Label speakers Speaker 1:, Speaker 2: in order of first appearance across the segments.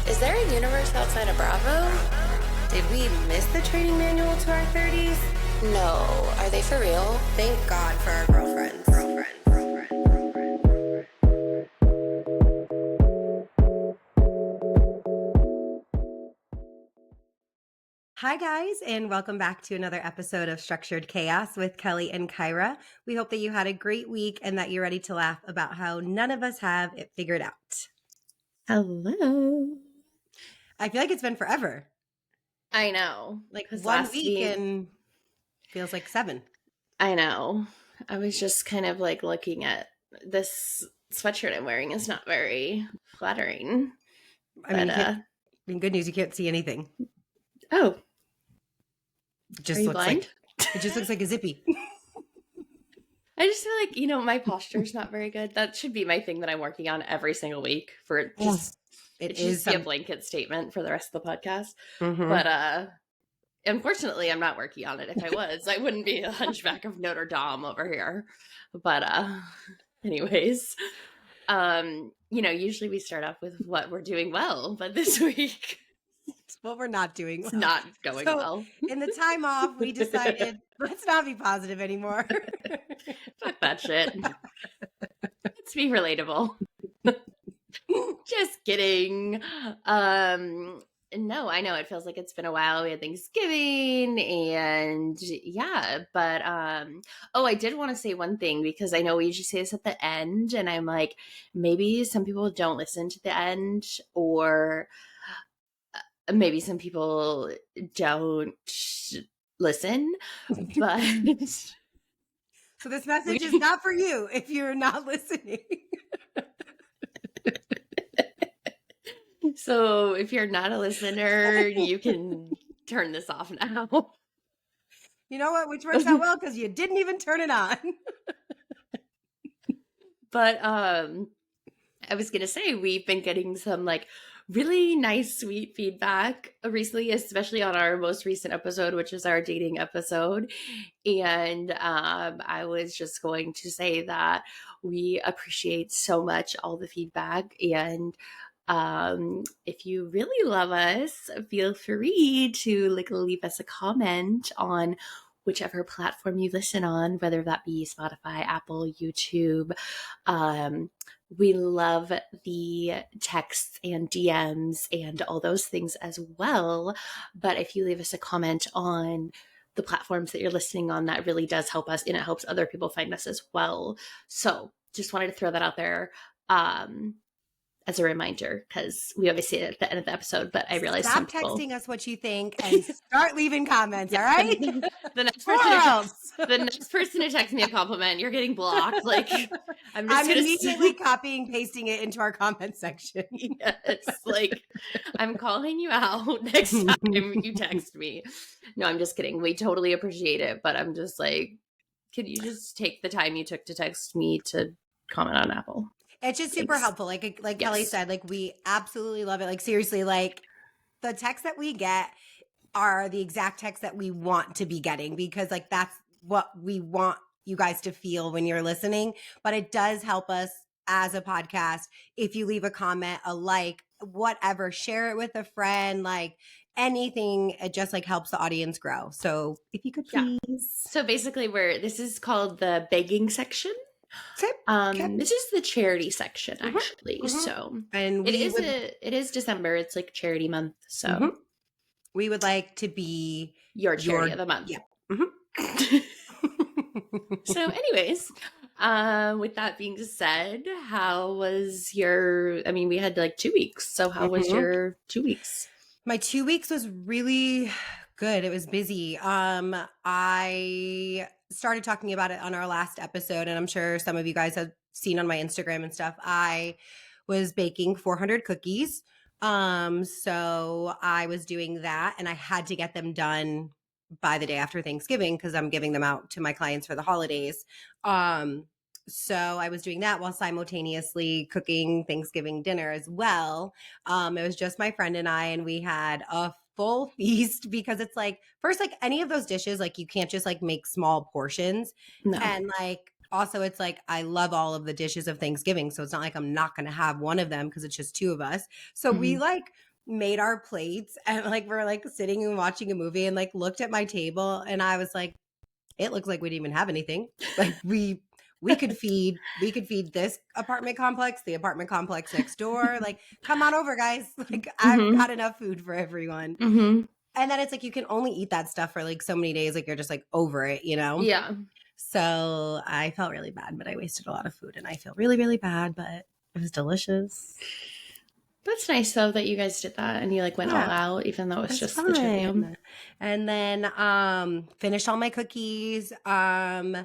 Speaker 1: Is there a universe outside of Bravo?
Speaker 2: Did we miss the training manual to our 30s?
Speaker 1: No. Are they for real?
Speaker 2: Thank God for our girlfriends. Hi, guys, and welcome back to another episode of Structured Chaos with Kelly and Kyra. We hope that you had a great week and that you're ready to laugh about how none of us have it figured out.
Speaker 3: Hello.
Speaker 2: I feel like it's been forever.
Speaker 3: I know.
Speaker 2: Like 1 week and feels like 7.
Speaker 3: I know. I was just kind of like looking at this sweatshirt I'm wearing. It's not very flattering.
Speaker 2: I mean, good news, you can't see anything.
Speaker 3: Oh.
Speaker 2: It just
Speaker 3: Are you
Speaker 2: looks
Speaker 3: blind?
Speaker 2: It just looks like a zippy.
Speaker 3: I just feel like, my posture's not very good. That should be my thing that I'm working on every single week for just it should be a blanket statement for the rest of the podcast.
Speaker 2: Mm-hmm.
Speaker 3: But unfortunately, I'm not working on it. If I was, I wouldn't be a hunchback of Notre Dame over here. But anyways, usually we start off with what we're doing well, but this week
Speaker 2: it's what we're not doing well.
Speaker 3: It's not going well.
Speaker 2: In the time off, we decided let's not be positive anymore.
Speaker 3: Fuck that shit. Let's be relatable. Just kidding. No, I know it feels like it's been a while. We had Thanksgiving and but I did want to say one thing because I know we usually say this at the end and I'm like, maybe some people don't listen to the end or maybe some people don't listen, but
Speaker 2: so this message is not for you if you're not listening.
Speaker 3: So if you're not a listener, you can turn this off now.
Speaker 2: You know what? Which works out well because you didn't even turn it on.
Speaker 3: But I was going to say, we've been getting some really nice, sweet feedback recently, especially on our most recent episode, which is our dating episode. And I was just going to say that we appreciate so much all the feedback. And if you really love us, feel free to leave us a comment on whichever platform you listen on, whether that be Spotify, Apple, YouTube. We love the texts and DMs and all those things as well. But if you leave us a comment on the platforms that you're listening on, that really does help us and it helps other people find us as well. So just wanted to throw that out there as a reminder because we always say it at the end of the episode, but I realize
Speaker 2: stop texting us what you think and start leaving comments. All right.
Speaker 3: The next person to text me a compliment, you're getting blocked. I'm
Speaker 2: immediately copying, pasting it into our comment section.
Speaker 3: Yes, I'm calling you out next time you text me. No, I'm just kidding. We totally appreciate it, but I'm just could you just take the time you took to text me to comment on Apple?
Speaker 2: It's just super helpful. Like yes. Kelly said, we absolutely love it. Seriously, the texts that we get are the exact texts that we want to be getting because that's what we want you guys to feel when you're listening. But it does help us as a podcast. If you leave a comment, a whatever, share it with a friend, anything, it just helps the audience grow. So if you could please. Yeah.
Speaker 3: So basically this is called the begging section. This is the charity section actually. Mm-hmm. So and it is December. It's charity month. So
Speaker 2: we would like to be
Speaker 3: your charity of the month.
Speaker 2: Yeah. Mm-hmm.
Speaker 3: So anyways, with that being said, how was we had 2 weeks. So how was your 2 weeks?
Speaker 2: My 2 weeks was really good. It was busy. I started talking about it on our last episode, and I'm sure some of you guys have seen on my Instagram and stuff. I was baking 400 cookies. So I was doing that, and I had to get them done by the day after Thanksgiving because I'm giving them out to my clients for the holidays. So I was doing that while simultaneously cooking Thanksgiving dinner as well. It was just my friend and I, and we had a full feast because it's first, any of those dishes, you can't just make small portions. No. And also it's I love all of the dishes of Thanksgiving. So it's not I'm not going to have one of them because it's just 2 of us. So we made our plates and like we're like sitting and watching a movie and like looked at my table and I was like, it looks like we didn't even have anything. Like we could feed this apartment complex, the apartment complex next door. Like, come on over, guys. Like I've got enough food for everyone.
Speaker 3: Mm-hmm.
Speaker 2: And then it's like you can only eat that stuff for like so many days, like you're just like over it, you know?
Speaker 3: Yeah.
Speaker 2: So I felt really bad, but I wasted a lot of food and I feel really, really bad, but it was delicious.
Speaker 3: That's nice though that you guys did that and you like went all out, even though it was just
Speaker 2: fun.
Speaker 3: the two of you.
Speaker 2: And then finished all my cookies. And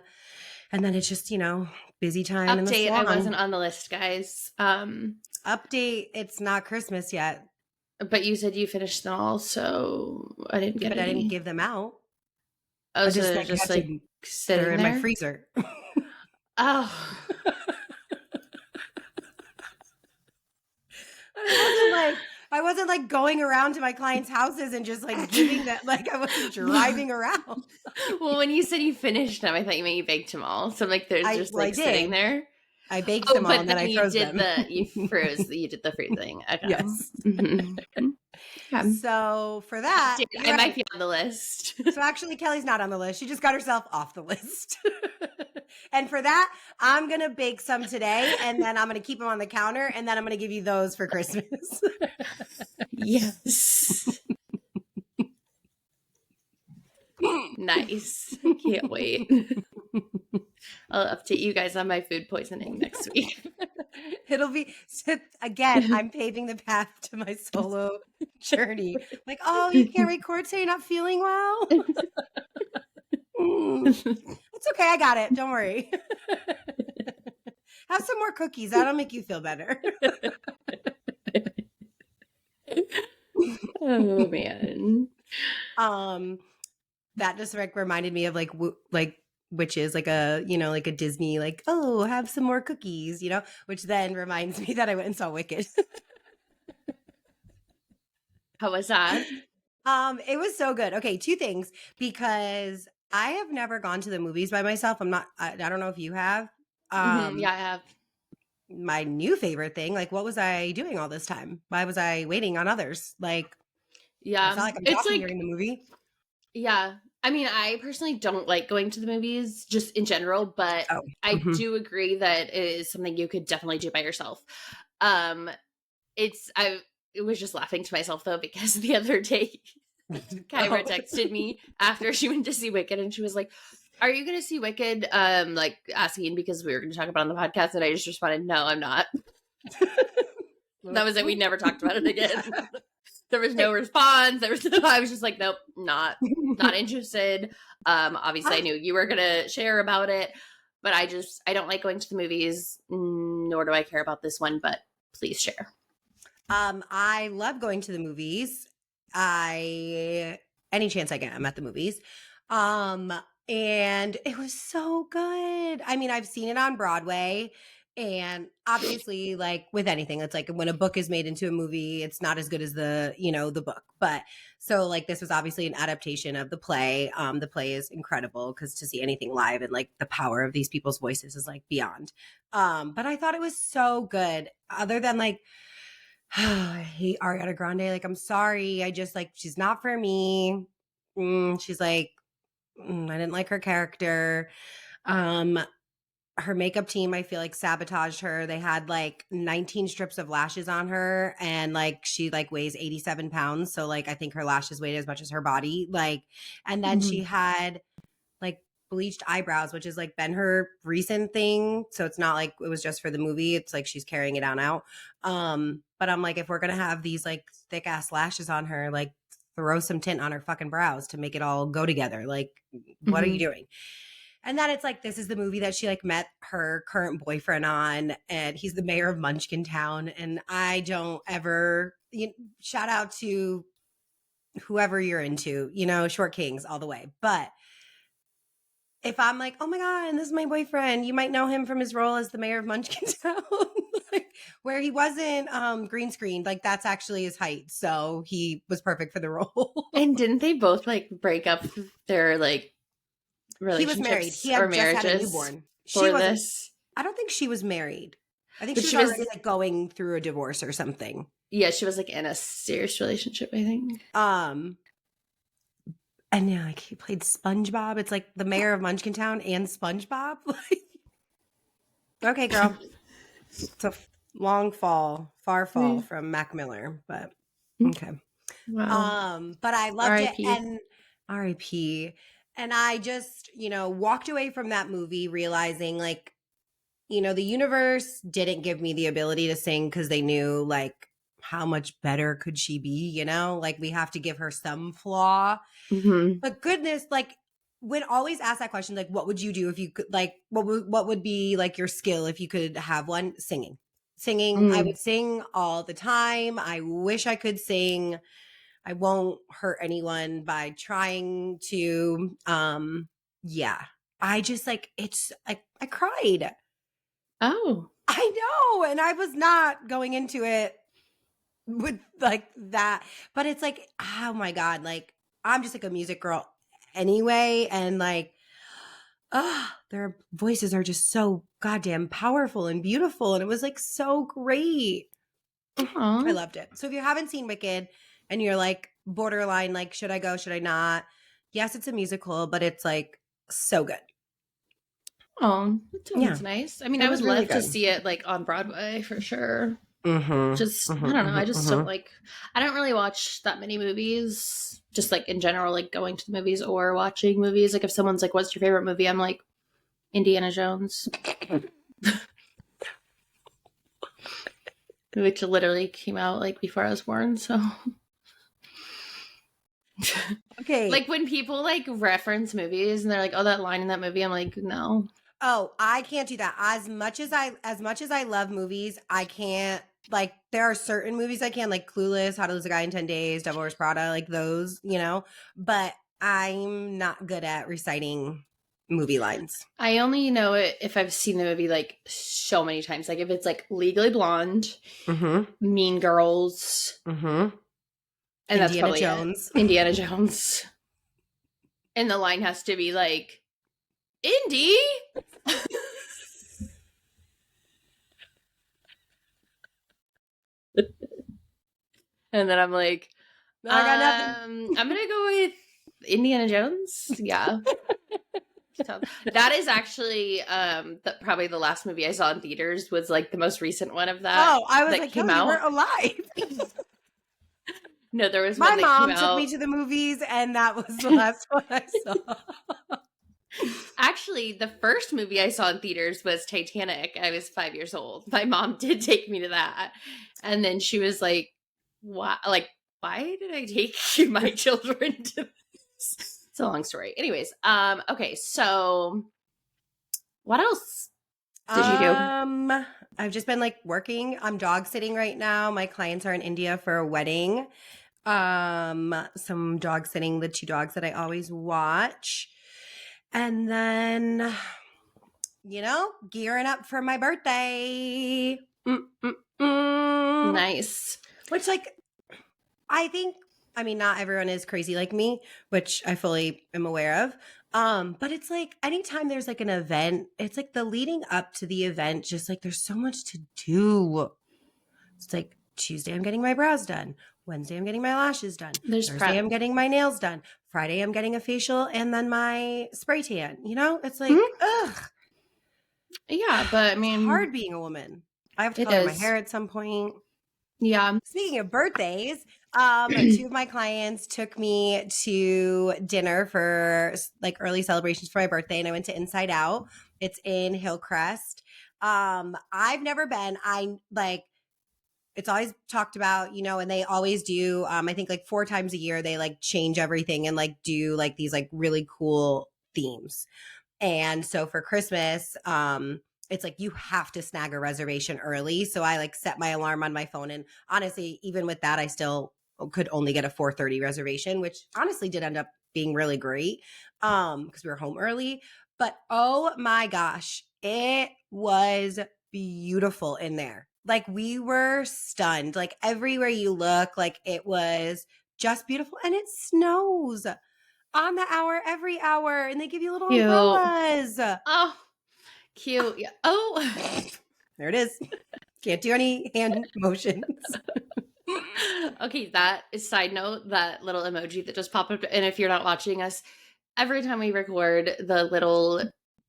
Speaker 2: then it's just, you know, busy time in the
Speaker 3: Update,
Speaker 2: salon.
Speaker 3: I wasn't on the list, guys.
Speaker 2: Update, it's not Christmas yet.
Speaker 3: But you said you finished them all, so I didn't get
Speaker 2: But
Speaker 3: any.
Speaker 2: I didn't give them out.
Speaker 3: Oh, so they're just like sitting
Speaker 2: they're in
Speaker 3: there?
Speaker 2: my freezer.
Speaker 3: Oh.
Speaker 2: I wasn't like going around to my clients' houses and just like giving that, like I wasn't driving around.
Speaker 3: Well, when you said you finished them, I thought you meant you baked them all. So I'm like, there's just like sitting there.
Speaker 2: I baked them all and then I froze them.
Speaker 3: You did the freezing. Okay.
Speaker 2: Yes.
Speaker 3: Mm-hmm. Yeah.
Speaker 2: So for that,
Speaker 3: I might be on the list.
Speaker 2: So actually, Kelly's not on the list. She just got herself off the list. And for that, I'm going to bake some today and then I'm going to keep them on the counter and then I'm going to give you those for Christmas.
Speaker 3: Yes. Nice. Can't wait. I'll update you guys on my food poisoning next week.
Speaker 2: It'll be, again, I'm paving the path to my solo journey. Like, oh, you can't record so you're not feeling well? It's okay. I got it. Don't worry. Have some more cookies. That'll make you feel better.
Speaker 3: Oh, man.
Speaker 2: That just like reminded me of like witches, like a, you know, like a Disney, like, oh, have some more cookies, you know, which then reminds me that I went and saw Wicked.
Speaker 3: How was that?
Speaker 2: It was so good. Okay, two things, because I have never gone to the movies by myself. I don't know if you have.
Speaker 3: Yeah, I have.
Speaker 2: My new favorite thing, like, what was I doing all this time? Why was I waiting on others? Like,
Speaker 3: yeah,
Speaker 2: it's not like I'm talking during the movie.
Speaker 3: Yeah. I mean, I personally don't like going to the movies just in general, but I do agree that it is something you could definitely do by yourself. I was just laughing to myself though, because the other day Kyra texted me after she went to see Wicked and she was like, are you going to see Wicked? Like asking because we were going to talk about it on the podcast, and I just responded, no, I'm not. That was it. We never talked about it again. There was no response. I was just like, nope, not interested. Obviously I knew you were gonna share about it, but I don't like going to the movies, nor do I care about this one, but please share.
Speaker 2: I love going to the movies. Any chance I get, I'm at the movies. And it was so good. I mean, I've seen it on Broadway. And obviously, like with anything, it's like when a book is made into a movie, it's not as good as the book. But so like this was obviously an adaptation of the play. The play is incredible because to see anything live and like the power of these people's voices is like beyond. But I thought it was so good. Other than like, I hate Ariana Grande. Like, I'm sorry. I just like, she's not for me. She's like, I didn't like her character. Her makeup team, I feel like sabotaged her. They had like 19 strips of lashes on her and like she like weighs 87 pounds. So like I think her lashes weighed as much as her body. Like, and then she had like bleached eyebrows, which has like been her recent thing. So it's not like it was just for the movie. It's like she's carrying it on out. But I'm like, if we're gonna have these like thick ass lashes on her, like throw some tint on her fucking brows to make it all go together. Like, what are you doing? And then it's like, this is the movie that she like met her current boyfriend on, and he's the mayor of Munchkin Town. And I don't ever, shout out to whoever you're into, Short Kings all the way. But if I'm like, oh my God, and this is my boyfriend, you might know him from his role as the mayor of Munchkin Town, like, where he wasn't green screened. Like that's actually his height. So he was perfect for the role.
Speaker 3: And didn't they both like break up their like relationships?
Speaker 2: He was married. He had just had a newborn. I don't think she was married. I think she was already like going through a divorce or something.
Speaker 3: Yeah, she was like in a serious relationship, I think.
Speaker 2: And yeah, like he played SpongeBob. It's like the mayor of Munchkin Town and SpongeBob. Okay, girl. It's a long fall, far fall from Mac Miller, but okay.
Speaker 3: Wow.
Speaker 2: But I loved it,
Speaker 3: R.I.P.
Speaker 2: and R.I.P. And I just, walked away from that movie realizing, like, the universe didn't give me the ability to sing because they knew, like, how much better could she be, like we have to give her some flaw.
Speaker 3: Mm-hmm.
Speaker 2: But goodness, like, when always ask that question, like, what would you do if you could, like, what would be like your skill if you could have one? Singing. I would sing all the time. I wish I could sing. I won't hurt anyone by trying to. Yeah. I just like I cried.
Speaker 3: Oh.
Speaker 2: I know. And I was not going into it with like that. But it's like, oh my God, like I'm just like a music girl anyway. And like, their voices are just so goddamn powerful and beautiful. And it was like so great.
Speaker 3: Aww.
Speaker 2: I loved it. So if you haven't seen Wicked and you're like borderline, like, should I go? Should I not? Yes, it's a musical, but it's like so good.
Speaker 3: Oh, that sounds nice. I mean,
Speaker 2: It
Speaker 3: I
Speaker 2: was
Speaker 3: would
Speaker 2: really
Speaker 3: love to
Speaker 2: good.
Speaker 3: see it like on Broadway for sure.
Speaker 2: Mm-hmm.
Speaker 3: Just,
Speaker 2: Mm-hmm,
Speaker 3: I don't know. I
Speaker 2: mm-hmm,
Speaker 3: just don't like, I don't really watch that many movies, just like in general, like going to the movies or watching movies. Like if someone's like, what's your favorite movie? I'm like, Indiana Jones. Which literally came out like before I was born. So,
Speaker 2: Okay.
Speaker 3: like when people like reference movies and they're like, oh, that line in that movie, I'm like, no.
Speaker 2: Oh, I can't do that. As much as I love movies, I can't. Like, there are certain movies I can, like Clueless, How to Lose a Guy in 10 Days, Devil Wears Prada, like those, but I'm not good at reciting movie lines.
Speaker 3: I only know it if I've seen the movie like so many times. Like if it's like Legally Blonde, Mean Girls, and that's
Speaker 2: Indiana
Speaker 3: probably
Speaker 2: Jones.
Speaker 3: it. Indiana Jones. And the line has to be like, Indy. And then I'm like,
Speaker 2: I got nothing.
Speaker 3: I'm gonna go with Indiana Jones. Yeah. So, that is actually probably the last movie I saw in theaters was like the most recent one of that.
Speaker 2: Oh, I was
Speaker 3: that
Speaker 2: like,
Speaker 3: came
Speaker 2: Kelly, you
Speaker 3: out.
Speaker 2: weren't alive.
Speaker 3: No, there was
Speaker 2: My
Speaker 3: one that
Speaker 2: mom
Speaker 3: came
Speaker 2: took
Speaker 3: out.
Speaker 2: me to the movies, and that was the last one I saw.
Speaker 3: Actually, the first movie I saw in theaters was Titanic. I was 5 years old. My mom did take me to that, and then she was like, "Why? Like, why did I take my children to this?" It's a long story. Anyways, okay, so what else did you do?
Speaker 2: I've just been like working. I'm dog sitting right now. My clients are in India for a wedding. Some dog sitting, the 2 dogs that I always watch. And then, gearing up for my birthday.
Speaker 3: Nice.
Speaker 2: Which, like, I mean, not everyone is crazy like me, which I fully am aware of. But it's like anytime there's like an event, it's like the leading up to the event, just like there's so much to do. It's like Tuesday, I'm getting my brows done. Wednesday, I'm getting my lashes done.
Speaker 3: There's
Speaker 2: Thursday,
Speaker 3: prep.
Speaker 2: I'm getting my nails done. Friday, I'm getting a facial and then my spray tan. It's like, ugh.
Speaker 3: Yeah, but I mean,
Speaker 2: it's hard being a woman. I have to
Speaker 3: It
Speaker 2: color my
Speaker 3: is.
Speaker 2: hair at some point.
Speaker 3: Yeah.
Speaker 2: Speaking of birthdays, 2 of my clients took me to dinner for like early celebrations for my birthday, and I went to Inside Out. It's in Hillcrest. I've never been. It's always talked about, and they always do. I think like 4 times a year they like change everything and like do like these like really cool themes. And so for Christmas, it's like you have to snag a reservation early. So I like set my alarm on my phone. And honestly, even with that, I still could only get a 4:30 reservation, which honestly did end up being really great because we were home early. But oh my gosh, it was beautiful in there. Like we were stunned. Like everywhere you look, like it was just beautiful. And it snows on the hour, every hour, and they give you little
Speaker 3: Cute.
Speaker 2: umbrellas.
Speaker 3: Oh, cute. Yeah. Oh,
Speaker 2: there it is. Can't do any hand motions.
Speaker 3: Okay, that is side note, that little emoji that just popped up. And if you're not watching us, every time we record, the little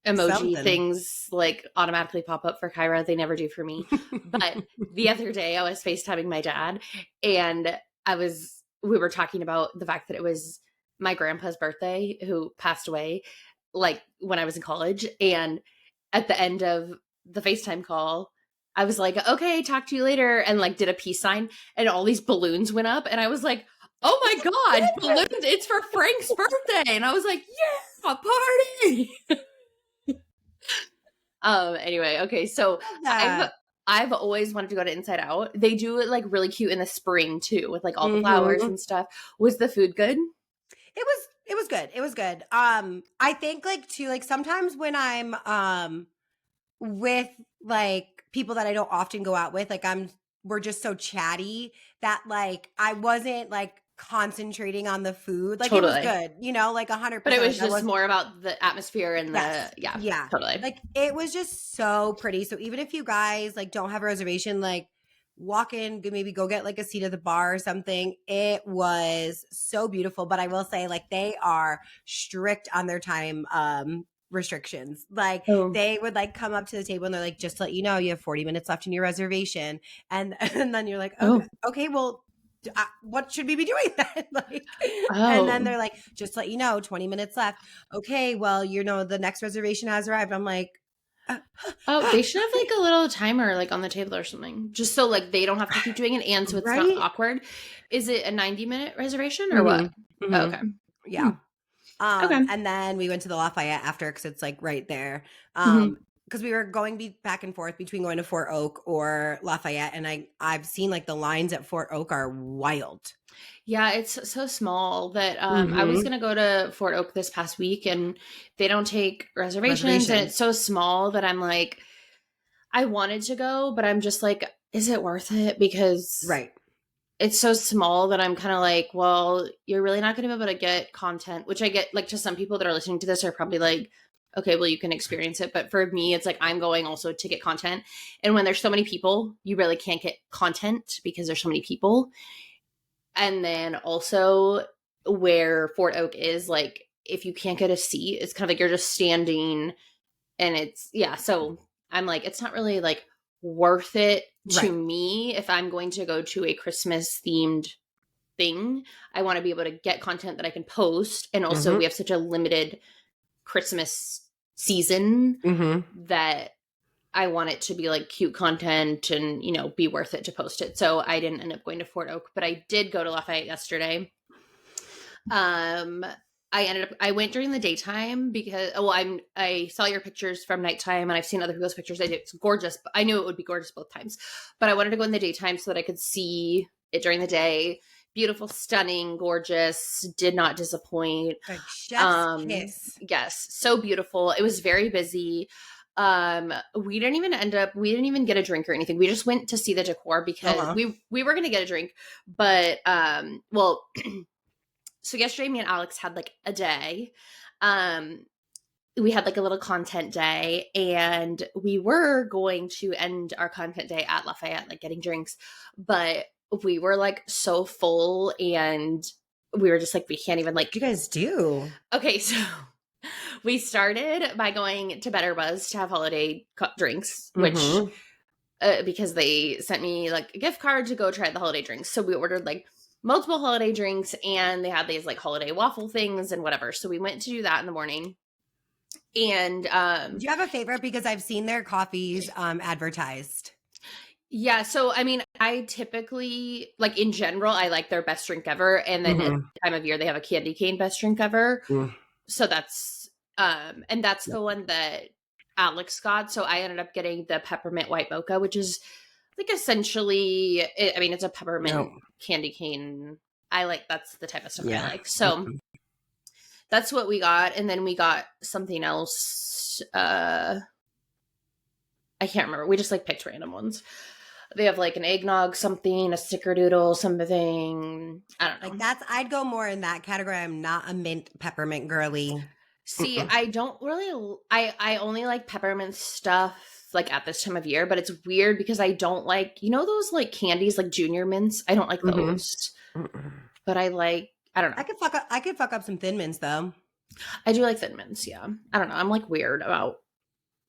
Speaker 3: emoji
Speaker 2: Something.
Speaker 3: things like automatically pop up for Kyra. They never do for me. But the other day I was FaceTiming my dad, and we were talking about the fact that it was my grandpa's birthday, who passed away like when I was in college. And at the end of the FaceTime call, I was like, okay, talk to you later, and like did a peace sign, and all these balloons went up, and I was like, oh my God, balloons, it's for Frank's birthday. And I was like, yeah, party. Anyway, okay, so I've always wanted to go to Inside Out. They do it like really cute in the spring too, with like all the flowers and stuff. Was the food good?
Speaker 2: It was good. It was good. I think like too, like sometimes when I'm with like people that I don't often go out with, like we're just so chatty that like I wasn't like concentrating on the food. Like
Speaker 3: Totally.
Speaker 2: It was good, you know, like 100%.
Speaker 3: But it was just more about the atmosphere and
Speaker 2: yeah,
Speaker 3: totally.
Speaker 2: Like it was just so pretty. So even if you guys like don't have a reservation, like walk in, maybe go get like a seat at the bar or something. It was so beautiful. But I will say, like, they are strict on their time restrictions. Like they would like come up to the table and they're like, just to let you know, you have 40 minutes left in your reservation. And then you're like, okay, well, what should we be doing then? Like, and then they're like, just to let you know, 20 minutes left. Okay, well, you know, the next reservation has arrived. I'm like,
Speaker 3: they should have like a little timer like on the table or something, just so like they don't have to keep doing it, and so it's not awkward. Is it a 90-minute reservation or what?
Speaker 2: Mm-hmm.
Speaker 3: Oh, okay.
Speaker 2: Yeah.
Speaker 3: Okay.
Speaker 2: And then we went to the Lafayette after, because it's like right there. Because we were going back and forth between going to Fort Oak or Lafayette, and I've seen like the lines at Fort Oak are wild.
Speaker 3: Yeah, it's so small that I was going to go to Fort Oak this past week, and they don't take reservations. And it's so small that I'm like, I wanted to go, but I'm just like, is it worth it? Because it's so small that I'm kind of like, well, you're really not going to be able to get content, which I get like to some people that are listening to this are probably like, okay, well, you can experience it. But for me, it's like, I'm going also to get content. And when there's so many people, you really can't get content because there's so many people. And then also where Fort Oak is, like, if you can't get a seat, it's kind of like you're just standing, and it's, yeah. So I'm like, it's not really like worth it to me. If I'm going to go to a Christmas themed thing, I want to be able to get content that I can post. And also we have such a limited Christmas season that I want it to be like cute content and, you know, be worth it to post it. So I didn't end up going to Fort Oak, but I did go to Lafayette yesterday. I went during the daytime because, I saw your pictures from nighttime, and I've seen other people's pictures. It's gorgeous. I knew it would be gorgeous both times, but I wanted to go in the daytime so that I could see it during the day. Beautiful, stunning, gorgeous, did not disappoint.
Speaker 2: Like chef's kiss.
Speaker 3: Yes, so beautiful. It was very busy. We didn't even get a drink or anything. We just went to see the decor because we were going to get a drink, but, so yesterday me and Alex had like a day. We had like a little content day, and we were going to end our content day at Lafayette, like getting drinks, but we were like so full, and we were just like, we can't even like.
Speaker 2: What do you guys do?
Speaker 3: Okay, so we started by going to Better Buzz to have holiday drinks, which because they sent me like a gift card to go try the holiday drinks. So we ordered like multiple holiday drinks, and they had these like holiday waffle things and whatever. So we went to do that in the morning. And
Speaker 2: do you have a favorite? Because I've seen their coffees advertised.
Speaker 3: Yeah, so I mean, I typically, like in general, I like their best drink ever, and then at the time of year they have a candy cane best drink ever. So that's and that's the one that Alex got. So I ended up getting the peppermint white mocha, which is like essentially, it's a peppermint candy cane. That's the type of stuff I like. So that's what we got, and then we got something else. I can't remember. We just like picked random ones. They have like an eggnog something, a snickerdoodle something. I don't know.
Speaker 2: Like I'd go more in that category. I'm not a mint peppermint girly.
Speaker 3: See, I don't really. I only like peppermint stuff like at this time of year, but it's weird because I don't like, you know, those like candies, like Junior Mints. I don't like those, but I don't know.
Speaker 2: I could fuck up some Thin Mints though.
Speaker 3: I do like Thin Mints. Yeah. I don't know. I'm like weird about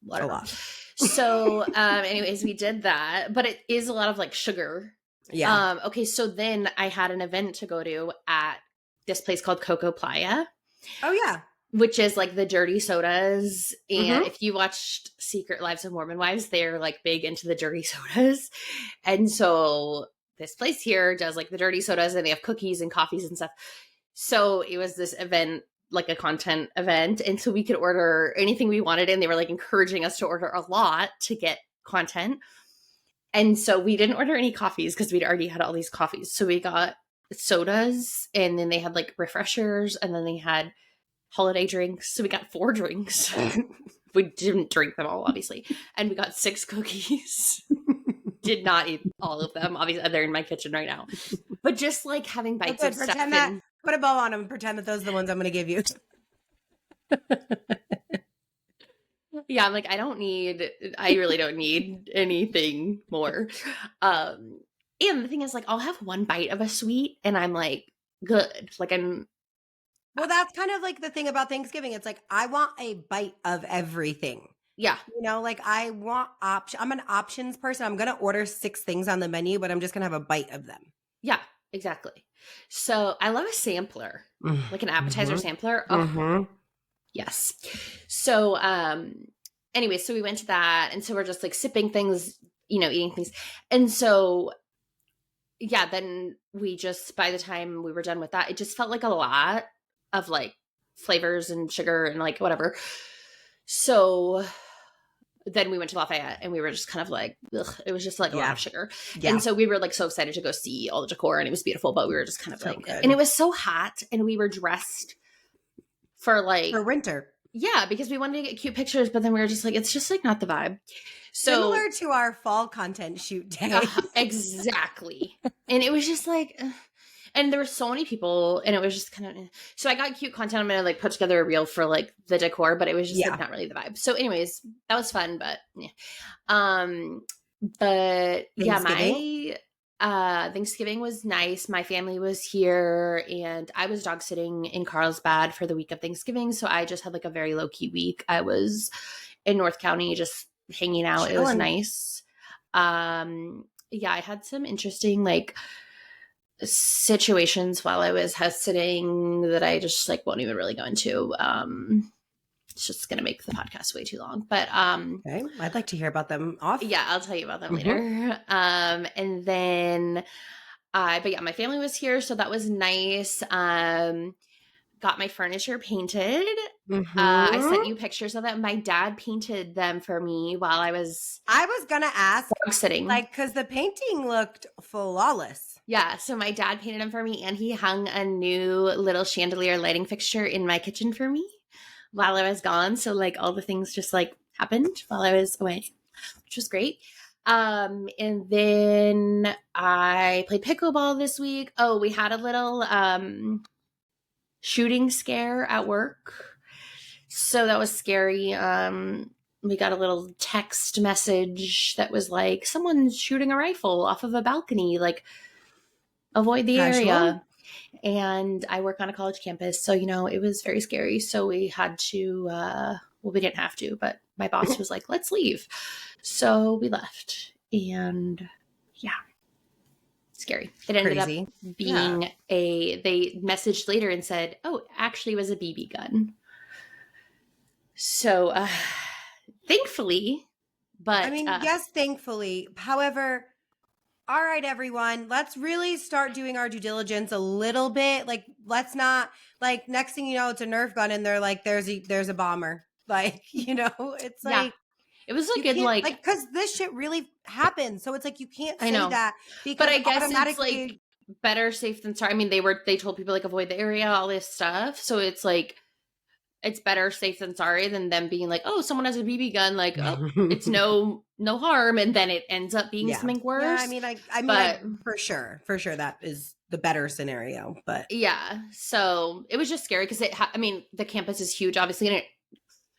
Speaker 3: whatever.
Speaker 2: A lot.
Speaker 3: So, anyways, we did that, but it is a lot of like sugar.
Speaker 2: Yeah.
Speaker 3: Okay. So then I had an event to go to at this place called Coco Playa.
Speaker 2: Oh yeah.
Speaker 3: Which is like the dirty sodas. And if you watched Secret Lives of Mormon Wives, they're like big into the dirty sodas. And so this place here does like the dirty sodas, and they have cookies and coffees and stuff. So it was this event, like a content event. And so we could order anything we wanted. And they were like encouraging us to order a lot to get content. And so we didn't order any coffees because we'd already had all these coffees. So we got sodas, and then they had like refreshers, and then they had holiday drinks. So we got 4 drinks. We didn't drink them all, obviously. And we got 6 cookies. Did not eat all of them. Obviously, they're in my kitchen right now. But just like having bites of stuff.
Speaker 2: Put a bow on them and pretend that those are the ones I'm going to give you.
Speaker 3: Yeah, I'm like, I really don't need anything more. And the thing is, like, I'll have one bite of a sweet and I'm like, good. Like,
Speaker 2: Well, that's kind of like the thing about Thanksgiving. It's like, I want a bite of everything.
Speaker 3: Yeah.
Speaker 2: You know, like I want I'm an options person. I'm going to order 6 things on the menu, but I'm just going to have a bite of them.
Speaker 3: Yeah, exactly. So I love a sampler, like an appetizer sampler. Oh, yes. So, anyway, so we went to that. And so we're just like sipping things, you know, eating things. And so, yeah, then we just, by the time we were done with that, it just felt like a lot of like flavors and sugar and like whatever. So then we went to Lafayette and we were just kind of like, ugh, it was just like a lot of sugar. Yeah. And so we were like so excited to go see all the decor and it was beautiful, but we were just kind of like, and it was so hot and we were dressed for
Speaker 2: winter.
Speaker 3: Yeah, because we wanted to get cute pictures, but then we were just like, it's just like not the vibe. So
Speaker 2: similar to our fall content shoot day.
Speaker 3: Exactly. And it was just like, and there were so many people and it was just kind of, so I got cute content. I'm going to like put together a reel for like the decor, but it was just like not really the vibe. So anyways, that was fun, but yeah. But yeah, my Thanksgiving was nice. My family was here and I was dog sitting in Carlsbad for the week of Thanksgiving. So I just had like a very low key week. I was in North County just hanging out. Chilling. It was nice. Yeah, I had some interesting like situations while I was house sitting that I just like won't even really go into. It's just gonna make the podcast way too long. But
Speaker 2: okay, I'd like to hear about them off.
Speaker 3: Yeah, I'll tell you about them later. And then but yeah, my family was here, so that was nice. Got my furniture painted. I sent you pictures of it. My dad painted them for me while I was
Speaker 2: gonna ask
Speaker 3: dog sitting.
Speaker 2: Like, because the painting looked flawless.
Speaker 3: Yeah, so my dad painted them for me and he hung a new little chandelier lighting fixture in my kitchen for me while I was gone. So like all the things just like happened while I was away, which was great. And then I played pickleball this week. Oh, we had a little shooting scare at work. So that was scary. We got a little text message that was like, someone's shooting a rifle off of a balcony, like avoid the area. And I work on a college campus. So, you know, it was very scary. So we had to, well, we didn't have to, but my boss was like, let's leave. So we left and yeah, scary. It ended up being they messaged later and said, oh, actually it was a BB gun. So, thankfully, but
Speaker 2: I mean, yes, thankfully. However, all right, everyone, let's really start doing our due diligence a little bit. Like, let's not like next thing you know, it's a Nerf gun and they're like, there's a bomber. Like, you know, it's like
Speaker 3: it was like like
Speaker 2: because this shit really happens. So it's like you can't say that because
Speaker 3: but I guess it's like better safe than sorry. I mean, they told people like avoid the area, all this stuff. So it's like it's better safe than sorry than them being like, oh, someone has a BB gun, like oh, it's no harm, and then it ends up being something worse. Yeah,
Speaker 2: I mean, for sure, that is the better scenario. But
Speaker 3: yeah, so it was just scary because I mean, the campus is huge, obviously, and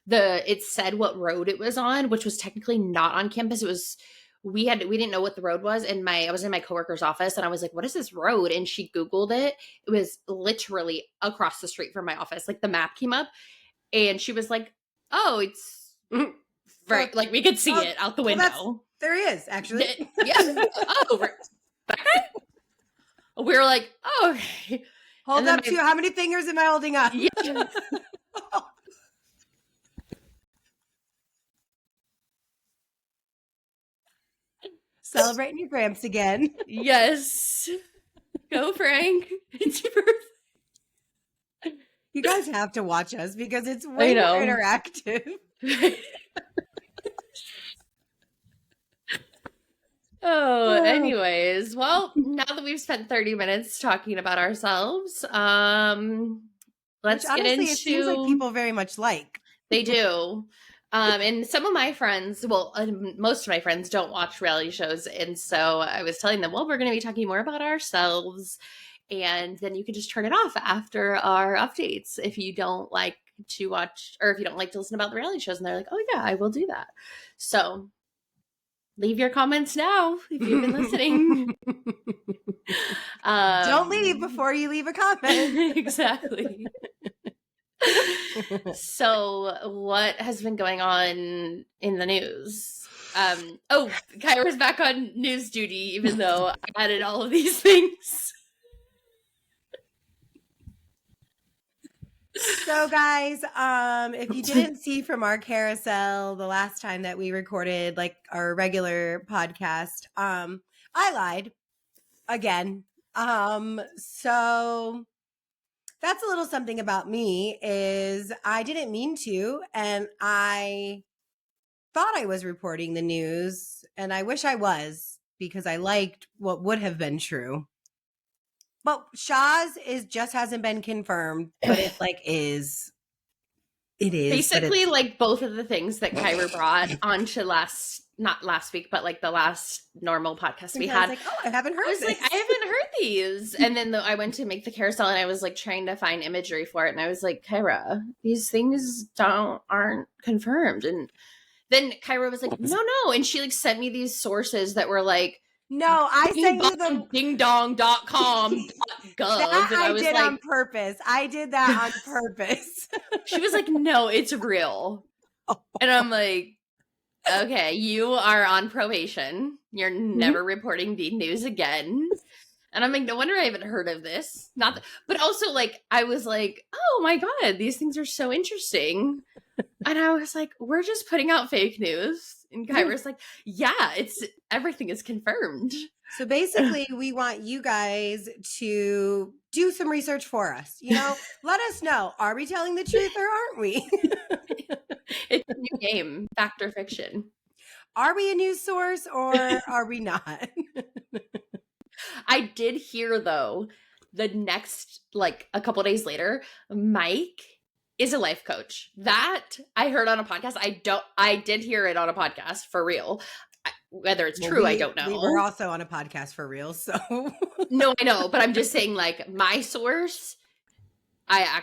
Speaker 3: it said what road it was on, which was technically not on campus. It was, we didn't know what the road was. And I was in my coworker's office and I was like, what is this road? And she Googled it. It was literally across the street from my office. Like the map came up and she was like, oh, it's right. Like we could see it out the window.
Speaker 2: There he is, actually.
Speaker 3: Yeah. Oh, right. We were like, oh, okay.
Speaker 2: Hold up to how many fingers am I holding up?
Speaker 3: Yeah.
Speaker 2: Celebrating your gramps again.
Speaker 3: Yes. Go, Frank. It's your birthday.
Speaker 2: You guys have to watch us because it's way more interactive.
Speaker 3: Anyways. Well, now that we've spent 30 minutes talking about ourselves, let's get into...
Speaker 2: It seems like people very much like.
Speaker 3: They do. And some of my friends, well, most of my friends don't watch reality shows. And so I was telling them, well, we're going to be talking more about ourselves. And then you can just turn it off after our updates if you don't like to watch, or if you don't like to listen about the reality shows. And they're like, oh yeah, I will do that. So leave your comments now if you've been listening.
Speaker 2: Don't leave before you leave a comment.
Speaker 3: Exactly. So what has been going on in the news? Kyra's back on news duty, even though I added all of these things.
Speaker 2: So guys, if you didn't see from our carousel the last time that we recorded like our regular podcast, I lied again. So that's a little something about me is I didn't mean to, and I thought I was reporting the news, and I wish I was because I liked what would have been true. But Shaw's just hasn't been confirmed, but it is. It is
Speaker 3: basically like both of the things that Kyra brought onto not last week, but like the last normal podcast we had.
Speaker 2: I was like, oh, I haven't heard this.
Speaker 3: I haven't heard these. And then I went to make the carousel and I was like trying to find imagery for it. And I was like, Kyra, these things aren't confirmed. And then Kyra was like, no. And she like sent me these sources that were like,
Speaker 2: no, I sent you the
Speaker 3: dingdong.com.gov.
Speaker 2: That
Speaker 3: and
Speaker 2: I did
Speaker 3: like,
Speaker 2: on purpose. I did that on purpose.
Speaker 3: She was like, no, it's real. And I'm like, okay, you are on probation. You're never reporting the news again. And I'm like, no wonder I haven't heard of this. But also like, I was like, oh my God, these things are so interesting. And I was like, we're just putting out fake news. And Kyra's like, yeah, everything is confirmed.
Speaker 2: So basically, we want you guys to do some research for us. Let us know. Are we telling the truth or aren't we?
Speaker 3: It's a new game, fact or fiction.
Speaker 2: Are we a news source or are we not?
Speaker 3: I did hear, though, the next, like a couple days later, Mike is a life coach. That I heard on a podcast. I did hear it on a podcast for real. Whether it's true, I don't know.
Speaker 2: We were also on a podcast for real, so.
Speaker 3: No, I know, but I'm just saying, like, my source, I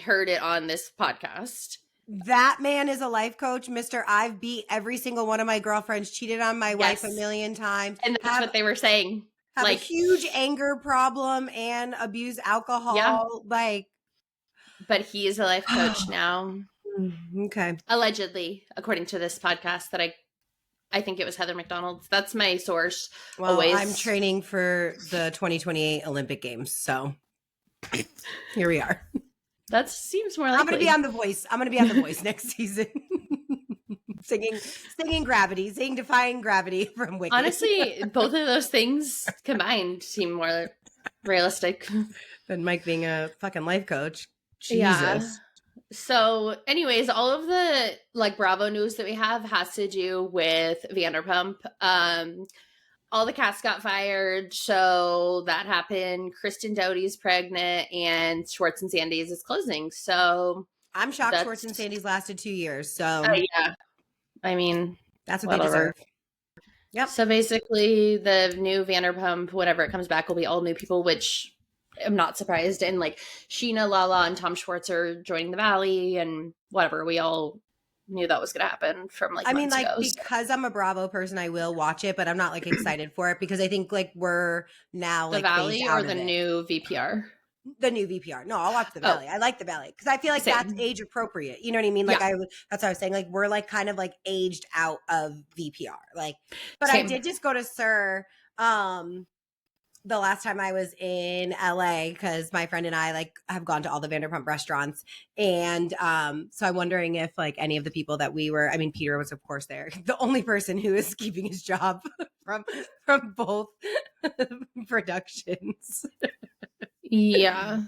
Speaker 3: heard it on this podcast.
Speaker 2: That man is a life coach, Mr. I've beat every single one of my girlfriends, cheated on my wife a million times.
Speaker 3: And that's what they were saying.
Speaker 2: Have a huge anger problem and abuse alcohol. Yeah.
Speaker 3: But he is a life coach now.
Speaker 2: Okay.
Speaker 3: Allegedly, according to this podcast that I think it was Heather McDonald's. That's my source.
Speaker 2: Well,
Speaker 3: always.
Speaker 2: I'm training for the 2028 Olympic Games, so here we are.
Speaker 3: That seems more likely.
Speaker 2: I'm going to be on The Voice. I'm going to be on The Voice next season. singing Gravity, singing Defying Gravity from Wicked.
Speaker 3: Honestly, both of those things combined seem more realistic
Speaker 2: than Mike being a fucking life coach. Jesus.
Speaker 3: Yeah. So anyways, all of the like Bravo news that we have has to do with Vanderpump. All the cast got fired, so that happened. Kristen Doute's pregnant and Schwartz and Sandy's is closing. So
Speaker 2: I'm shocked Schwartz and Sandy's lasted 2 years. So
Speaker 3: yeah. I mean,
Speaker 2: that's what they deserve.
Speaker 3: Yep. So basically the new Vanderpump, whenever it comes back, will be all new people, which I'm not surprised. And like Sheena, Lala, and Tom Schwartz are joining the Valley and whatever. We all knew that was going to happen from like
Speaker 2: I mean,
Speaker 3: months
Speaker 2: like,
Speaker 3: ago.
Speaker 2: because I'm a Bravo person, I will watch it, but I'm not like excited for it because I think like we're now
Speaker 3: The
Speaker 2: like phased
Speaker 3: Valley
Speaker 2: out
Speaker 3: or
Speaker 2: of
Speaker 3: the
Speaker 2: it.
Speaker 3: new VPR?
Speaker 2: The new VPR. No, I'll watch the
Speaker 3: Oh,
Speaker 2: Valley. I like the Valley because I feel like that's
Speaker 3: same.
Speaker 2: age appropriate. You know what I mean? Like
Speaker 3: Yeah,
Speaker 2: that's what I was saying. Like we're like kind of like aged out of VPR. Like, but I
Speaker 3: same.
Speaker 2: did just go to Sir. The last time I was in LA because my friend and I like have gone to all the Vanderpump restaurants, and so I'm wondering if like any of the people that we were. I mean, Peter was of course there, the only person who is keeping his job from both productions.
Speaker 3: Yeah.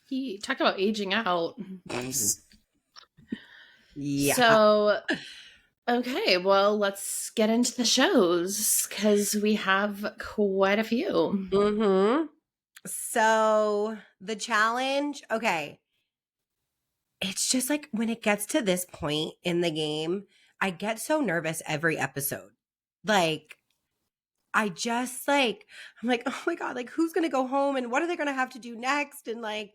Speaker 3: He talk about aging out.
Speaker 2: Yeah.
Speaker 3: So, okay, well, let's get into the shows because we have quite a few.
Speaker 2: Mm-hmm. So the challenge, okay. It's just like when it gets to this point in the game, I get so nervous every episode. Like, I just like, I'm like, oh my God, like who's gonna go home and what are they gonna have to do next? And like,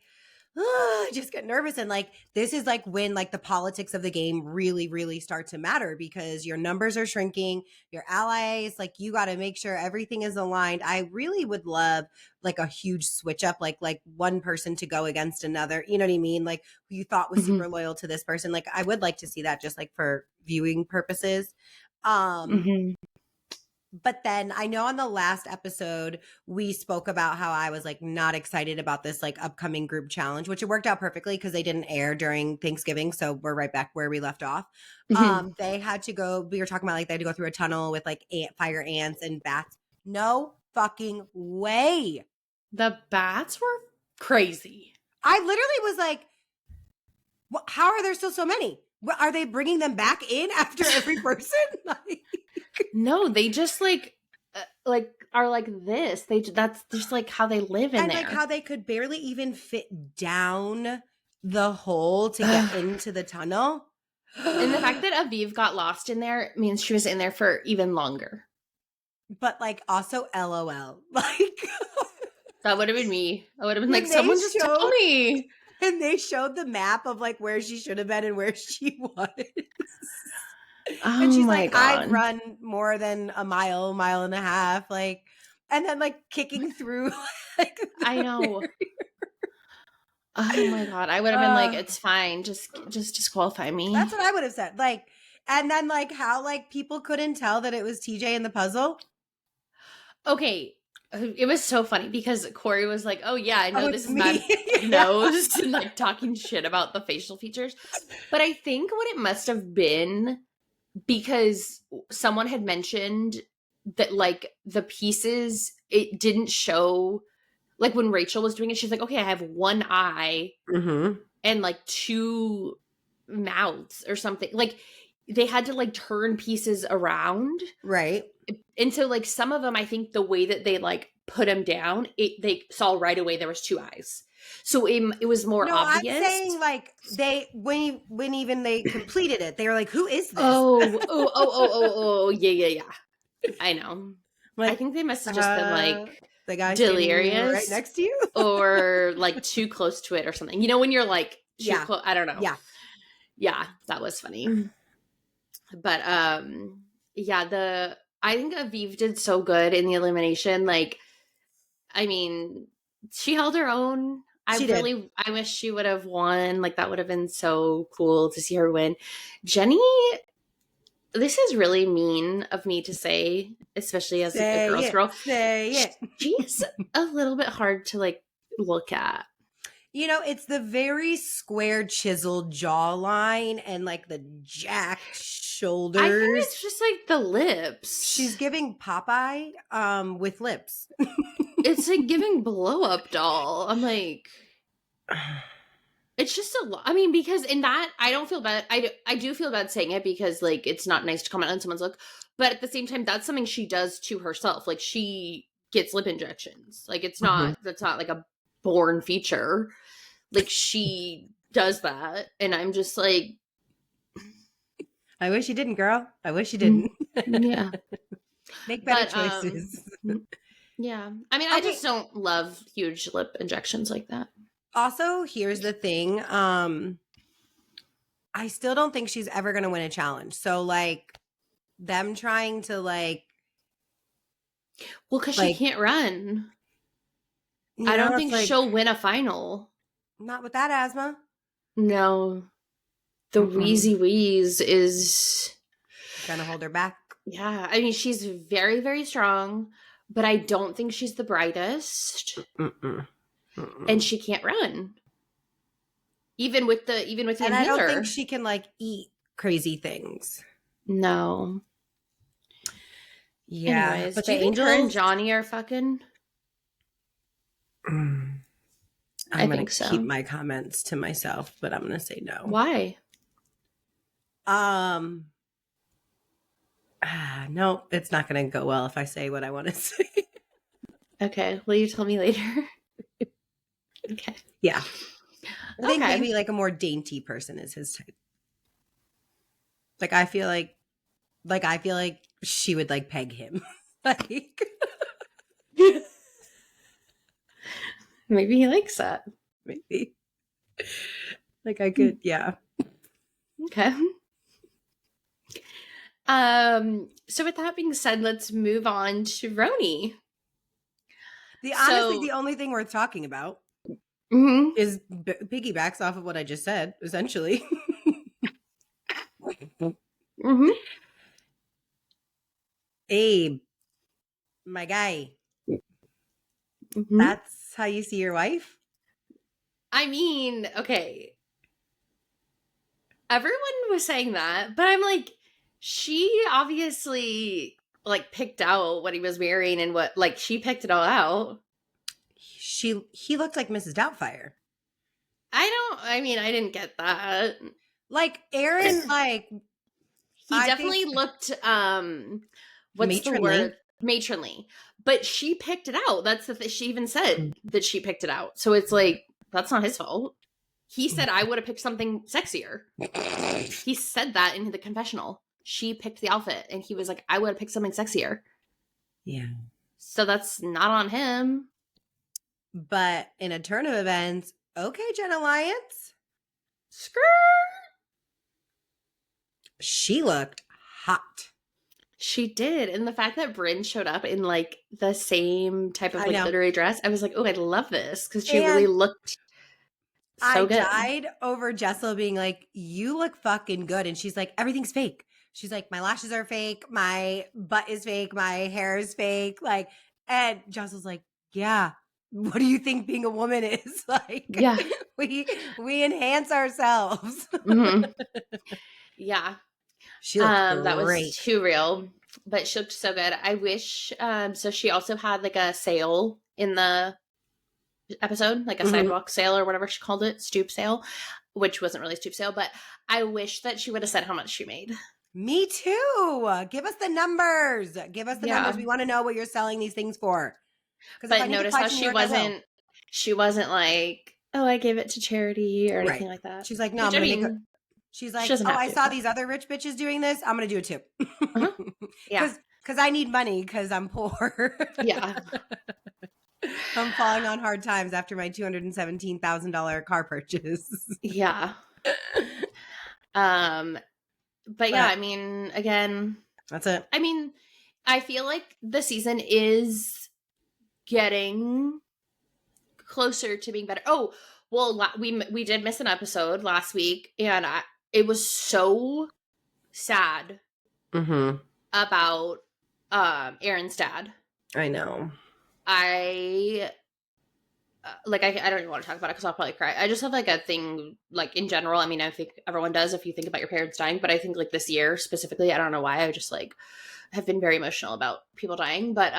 Speaker 2: I just get nervous. And like, this is like when like the politics of the game really, really start to matter because your numbers are shrinking, your allies, like you got to make sure everything is aligned. I really would love like a huge switch up, like one person to go against another. You know what I mean? Like who you thought was super loyal to this person. Like I would like to see that just like for viewing purposes.
Speaker 3: Mm-hmm.
Speaker 2: But then I know on the last episode, we spoke about how I was like not excited about this like upcoming group challenge, which it worked out perfectly because they didn't air during Thanksgiving. So we're right back where we left off.
Speaker 3: Mm-hmm.
Speaker 2: They had to go, we were talking about like they had to go through a tunnel with like fire ants and bats. No fucking way.
Speaker 3: The bats were crazy.
Speaker 2: I literally was like, how are there still so many? Are they bringing them back in after every person? Like,
Speaker 3: No, they just like are like this. That's just like how they live in
Speaker 2: and
Speaker 3: there.
Speaker 2: like how they could barely even fit down the hole to get into the tunnel.
Speaker 3: And the fact that Aviv got lost in there means she was in there for even longer.
Speaker 2: But like also LOL. Like
Speaker 3: That would have been me. I would have been
Speaker 2: when
Speaker 3: like, someone
Speaker 2: they
Speaker 3: just tell me.
Speaker 2: and they showed the map of like where she should have been and where she was.
Speaker 3: Oh
Speaker 2: And she's
Speaker 3: my
Speaker 2: like,
Speaker 3: God.
Speaker 2: I've run more than a mile and a half, like, and then like kicking through. Like,
Speaker 3: I know. Oh my God. I would have been like, it's fine. Just disqualify me.
Speaker 2: That's what I would have said. Like, and then like how like people couldn't tell that it was TJ in the puzzle.
Speaker 3: Okay. It was so funny because Corey was like, oh yeah, I know this is
Speaker 2: me.
Speaker 3: my nose and like talking shit about the facial features. But I think what it must have been because someone had mentioned that like the pieces, it didn't show, like when Rachel was doing it, she's like, okay, I have one eye and like two mouths or something. Like they had to like turn pieces around.
Speaker 2: Right.
Speaker 3: And so like some of them, I think the way that they like put them down, they saw right away there was two eyes. So it was more obvious.
Speaker 2: I'm saying like they when even they completed it, they were like, "Who is this?"
Speaker 3: Oh, yeah. I know.
Speaker 2: Like,
Speaker 3: I think they must have just been like
Speaker 2: the guy
Speaker 3: delirious
Speaker 2: right next to you,
Speaker 3: or like too close to it or something. You know when you're like too close. I don't know. Yeah, that was funny. But yeah, I think Aviv did so good in the elimination. Like, I mean, she held her own. I wish she would have won. Like, that would have been so cool to see her win. Jenny, this is really mean of me to say, especially as a girl's girl. She's a little bit hard to like look at.
Speaker 2: You know, it's the very square, chiseled jawline and like the jacked shoulders.
Speaker 3: I think it's just like the lips.
Speaker 2: She's giving Popeye with lips.
Speaker 3: It's like giving blow up doll. I'm like, it's just a lot. I mean, because in that, I don't feel bad. I do feel bad saying it because like it's not nice to comment on someone's look. But at the same time, that's something she does to herself. Like she gets lip injections. Like it's not, that's not like a born feature. Like she does that. And I'm just like,
Speaker 2: I wish you didn't, girl. I wish you didn't.
Speaker 3: Yeah.
Speaker 2: Make better choices.
Speaker 3: Yeah. I mean, I just don't love huge lip injections like that.
Speaker 2: Also, here's the thing. I still don't think she's ever going to win a challenge. So like them trying to like,
Speaker 3: Well, because she can't run. I don't think
Speaker 2: like,
Speaker 3: she'll win a final.
Speaker 2: Not with that asthma.
Speaker 3: No. The wheezy wheeze is
Speaker 2: gonna hold her back.
Speaker 3: Yeah. I mean, she's very, very strong, but I don't think she's the brightest. And she can't run. Even with the inhaler.
Speaker 2: And I don't think she can like eat crazy things.
Speaker 3: No.
Speaker 2: Yeah.
Speaker 3: Anyways,
Speaker 2: but
Speaker 3: do you think her and Johnny are fucking?
Speaker 2: I'm going to keep my comments to myself, but I'm going to say no.
Speaker 3: Why?
Speaker 2: No, it's not going to go well if I say what I want to say.
Speaker 3: Okay. Will you tell me later? Okay.
Speaker 2: Yeah. I think maybe like a more dainty person is his type. Like I feel like she would like peg him. Like
Speaker 3: maybe he likes that.
Speaker 2: Maybe. Like I could, yeah.
Speaker 3: Okay. So with that being said, let's move on to RHONY.
Speaker 2: Honestly, the only thing worth talking about is piggybacks off of what I just said, essentially. Abe, my guy. That's how you see your wife?
Speaker 3: I mean, okay. Everyone was saying that, but I'm like, she obviously like picked out what he was wearing and what, like, she picked it all out.
Speaker 2: He looked like Mrs. Doubtfire.
Speaker 3: I didn't get that.
Speaker 2: Like Aaron, like
Speaker 3: he definitely looked what's the word? Matronly. But she picked it out. That's the thing. She even said that she picked it out. So it's like, that's not his fault. He said, I would have picked something sexier. He said that in the confessional. She picked the outfit. And he was like, I would have picked something sexier.
Speaker 2: Yeah.
Speaker 3: So that's not on him.
Speaker 2: But in a turn of events, okay, Jenna Lyons.
Speaker 3: Skirt.
Speaker 2: She looked hot.
Speaker 3: She did. And the fact that Brynn showed up in like the same type of like glittery dress, I was like, oh, I love this. Because she really looked so good.
Speaker 2: I died over Jessel being like, you look fucking good. And she's like, everything's fake. She's like, my lashes are fake. My butt is fake. My hair is fake. Like, and Jessel's like, yeah. What do you think being a woman is? Like,
Speaker 3: yeah,
Speaker 2: we enhance ourselves.
Speaker 3: Yeah.
Speaker 2: She looked
Speaker 3: that
Speaker 2: great.
Speaker 3: was too real, but she looked so good. I wish, so she also had like a sale in the episode, like a sidewalk sale or whatever she called it, stoop sale, which wasn't really stoop sale, but I wish that she would have said how much she made.
Speaker 2: Me too. Give us the numbers. Numbers. We want to know what you're selling these things for.
Speaker 3: But notice how she wasn't like, oh, I gave it to charity or anything like that.
Speaker 2: She's like, no, I'm going to make it. She's like, oh, I saw these other rich bitches doing this. I'm going to do it too.
Speaker 3: Yeah.
Speaker 2: Because I need money because I'm poor.
Speaker 3: Yeah.
Speaker 2: I'm falling on hard times after my $217,000 car purchase.
Speaker 3: Yeah. But yeah, I mean, again.
Speaker 2: That's it.
Speaker 3: I mean, I feel like the season is getting closer to being better. Oh, well, we did miss an episode last week, and it was so sad about Aaron's dad.
Speaker 2: I know.
Speaker 3: I don't even want to talk about it because I'll probably cry. I just have like a thing, like in general. I mean, I think everyone does if you think about your parents dying, but I think like this year specifically, I don't know why, I just like have been very emotional about people dying, but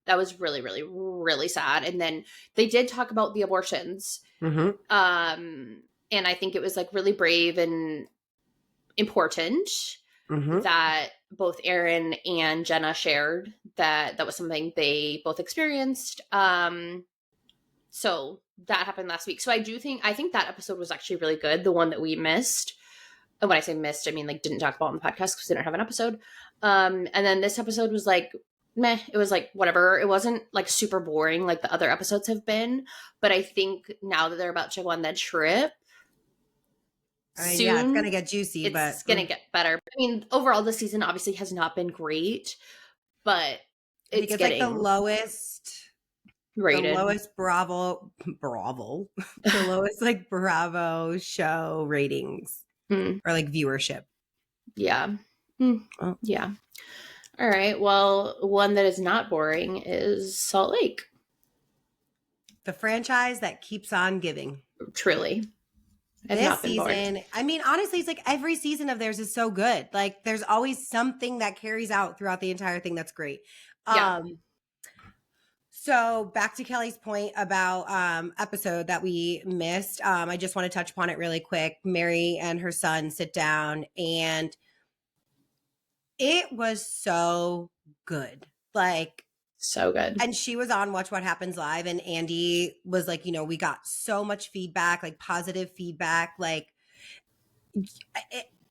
Speaker 3: that was really, really, really sad. And then they did talk about the abortions. And I think it was like really brave and important that both Aaron and Jenna shared that was something they both experienced. So that happened last week. So I think that episode was actually really good. The one that we missed. And when I say missed, I mean like didn't talk about on the podcast because they didn't have an episode. And then this episode was like, meh. It was like whatever. It wasn't like super boring like the other episodes have been. But I think now that they're about to go on that trip,
Speaker 2: I mean,
Speaker 3: soon.
Speaker 2: yeah, it's gonna get juicy,
Speaker 3: it's gonna get better. I mean, overall, the season obviously has not been great, but
Speaker 2: I think
Speaker 3: it's
Speaker 2: it's like the
Speaker 3: getting
Speaker 2: rated.
Speaker 3: rated.
Speaker 2: The lowest like Bravo show ratings
Speaker 3: Hmm.
Speaker 2: or like viewership.
Speaker 3: Yeah.
Speaker 2: Oh.
Speaker 3: Yeah. All right. Well, one that is not boring is Salt Lake.
Speaker 2: The franchise that keeps on giving.
Speaker 3: Truly. I've
Speaker 2: This
Speaker 3: not been bored.
Speaker 2: season, I mean, honestly, it's like every season of theirs is so good. Like there's always something that carries out throughout the entire thing that's great.
Speaker 3: Yeah.
Speaker 2: So back to Kelly's point about episode that we missed. I just want to touch upon it really quick. Mary and her son sit down and it was so good. Like,
Speaker 3: so good.
Speaker 2: and she was on Watch What Happens Live and Andy was like, you know, we got so much feedback, like positive feedback. Like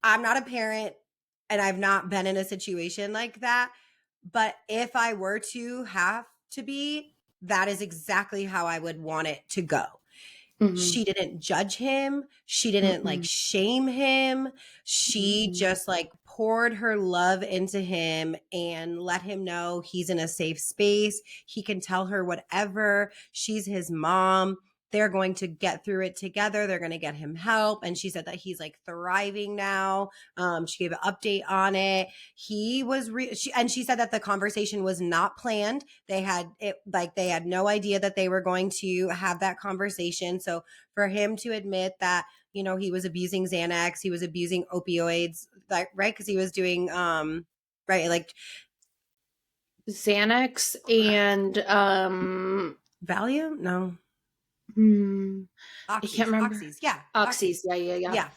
Speaker 2: I'm not a parent and I've not been in a situation like that. But if I were to have to be, that is exactly how I would want it to go.
Speaker 3: Mm-hmm.
Speaker 2: She didn't judge him. She didn't like shame him. She just like poured her love into him and let him know he's in a safe space. He can tell her whatever. She's his mom. They're going to get through it together. They're going to get him help. And she said that he's like thriving now. She gave an update on it. He was, she said that the conversation was not planned. They had it like they had no idea that they were going to have that conversation. So for him to admit that, you know, he was abusing Xanax, he was abusing opioids, like, right? Because he was doing, right, like
Speaker 3: Xanax and
Speaker 2: Valium? No.
Speaker 3: I can't remember.
Speaker 2: Oxys. Yeah.
Speaker 3: Oxys. Yeah.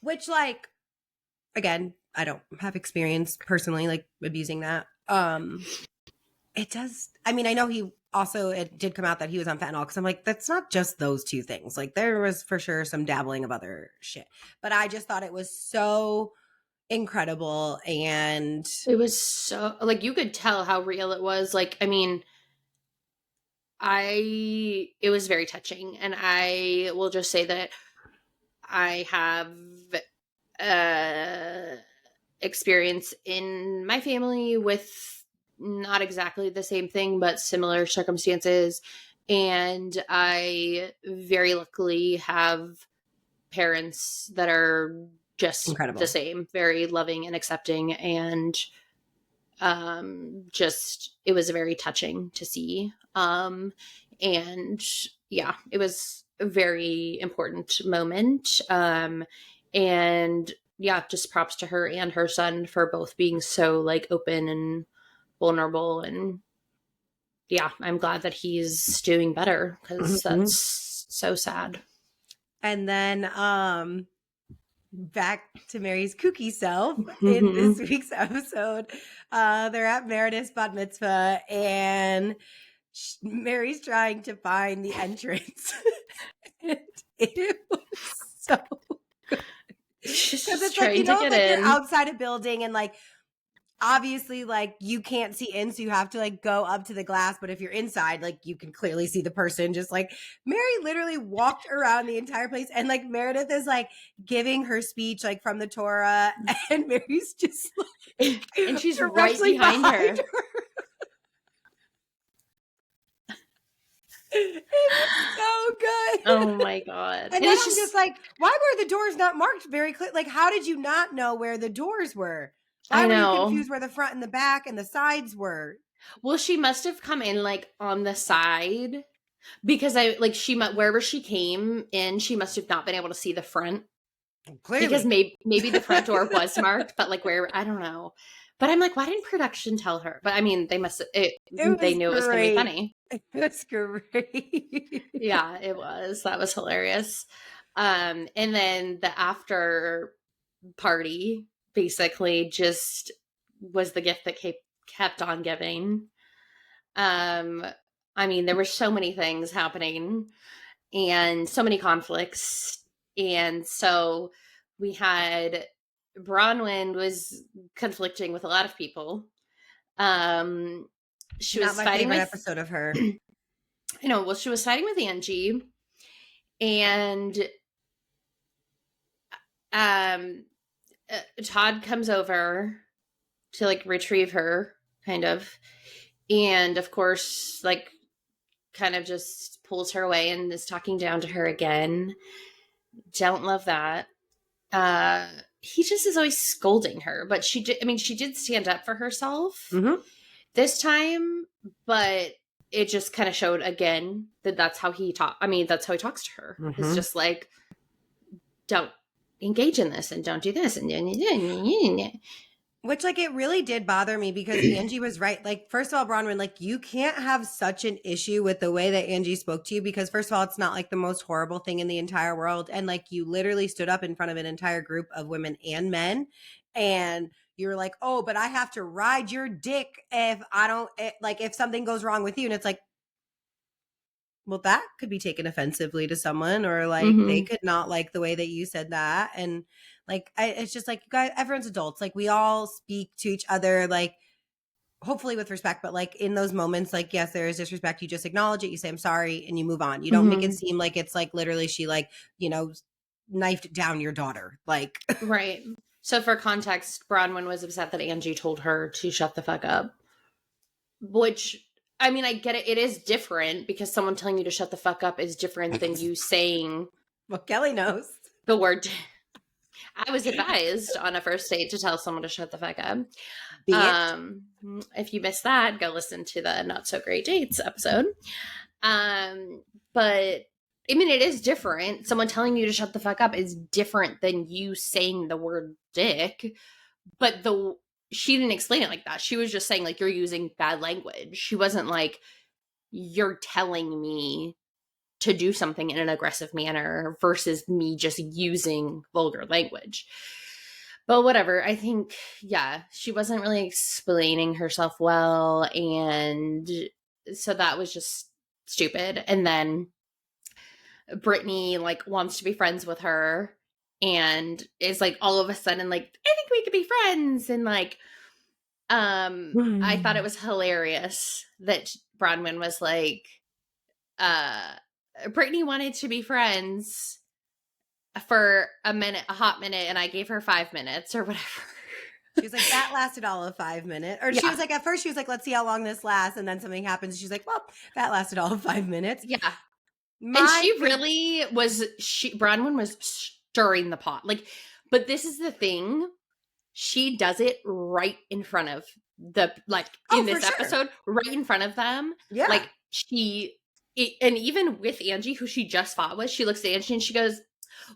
Speaker 2: Which like, again, I don't have experience personally, like abusing that. It does. I mean, I know it did come out that he was on fentanyl because I'm like, that's not just those two things. Like there was for sure some dabbling of other shit, but I just thought it was so incredible. And
Speaker 3: it was so like, you could tell how real it was. Like, I mean, it was very touching, and I will just say that I have experience in my family with not exactly the same thing, but similar circumstances. And I very luckily have parents that are just
Speaker 2: incredible.
Speaker 3: The same, very loving and accepting. And just, it was very touching to see. And yeah, it was a very important moment. And yeah, just props to her and her son for both being so like open and vulnerable. And yeah, I'm glad that he's doing better because that's so sad.
Speaker 2: And then back to Mary's kooky self in this week's episode. They're at Meredith's bat mitzvah and Mary's trying to find the entrance. And it was so good. Because it's like, you know, like you're outside a building and like obviously like you can't see in, so you have to like go up to the glass, but if you're inside, like you can clearly see the person. Just like Mary literally walked around the entire place and like Meredith is like giving her speech like from the Torah and Mary's just like
Speaker 3: and she's right behind her.
Speaker 2: It was so good.
Speaker 3: Oh my god.
Speaker 2: And then I'm just like, why were the doors not marked very clear? Like, how did you not know where the doors were? Why were you confused where the front and the back and the sides were?
Speaker 3: Well, she must have come in like on the side because wherever she came in, she must have not been able to see the front.
Speaker 2: Clearly.
Speaker 3: Because maybe the front door was marked, but like where, I don't know. But I'm like, why didn't production tell her? But I mean, they must. They knew it was going to be funny.
Speaker 2: That's great.
Speaker 3: Yeah, it was. That was hilarious. And then the after party basically just was the gift that kept on giving. I mean, there were so many things happening and so many conflicts. And so we had Bronwyn was conflicting with a lot of people. She was fighting with
Speaker 2: episode of her.
Speaker 3: I know. Well, she was fighting with Angie, and Todd comes over to like retrieve her, kind of, and of course, like, kind of just pulls her away and is talking down to her again. Don't love that. He just is always scolding her, but she did stand up for herself this time, but it just kind of showed again that that's how he that's how he talks to her. It's just like, don't engage in this and don't do this.
Speaker 2: Which, like, it really did bother me because Angie was right. Like, first of all, Bronwyn, like, you can't have such an issue with the way that Angie spoke to you because, first of all, it's not like the most horrible thing in the entire world. And, like, you literally stood up in front of an entire group of women and men. And you were like, oh, but I have to ride your dick if I don't, like, if something goes wrong with you. And it's like, well, that could be taken offensively to someone, or like they could not like the way that you said that. And like, it's just like, you guys, everyone's adults. Like, we all speak to each other, like, hopefully with respect, but like in those moments, like, yes, there is disrespect. You just acknowledge it. You say, I'm sorry. And you move on. You don't make it seem like it's like literally she like, you know, knifed down your daughter. Like,
Speaker 3: right. So for context, Bronwyn was upset that Angie told her to shut the fuck up, which, I mean, I get it. It is different because someone telling you to shut the fuck up is different than you saying.
Speaker 2: Well, Kelly knows
Speaker 3: the word. I was advised on a first date to tell someone to shut the fuck up. If you missed that, go listen to the Not So Great Dates episode. But I mean, it is different. Someone telling you to shut the fuck up is different than you saying the word dick. But she didn't explain it like that. She was just saying, like, you're using bad language. She wasn't like, you're telling me to do something in an aggressive manner versus me just using vulgar language. But whatever. I think, yeah, she wasn't really explaining herself well. And so that was just stupid. And then Brittany, like, wants to be friends with her and is like, all of a sudden, like, I think we could be friends. And like, I thought it was hilarious that Bronwyn was like, Brittany wanted to be friends for a hot minute, and I gave her 5 minutes or whatever.
Speaker 2: She was like, that lasted all of 5 minutes. Or she was like, at first she was like, let's see how long this lasts. And then something happens. She's like, well, that lasted all of 5 minutes.
Speaker 3: Yeah. And she really was, Bronwyn was stirring the pot. Like, but this is the thing. She does it right in front of in this episode, right in front of them.
Speaker 2: Yeah.
Speaker 3: Like, and even with Angie, who she just fought with, she looks at Angie and she goes,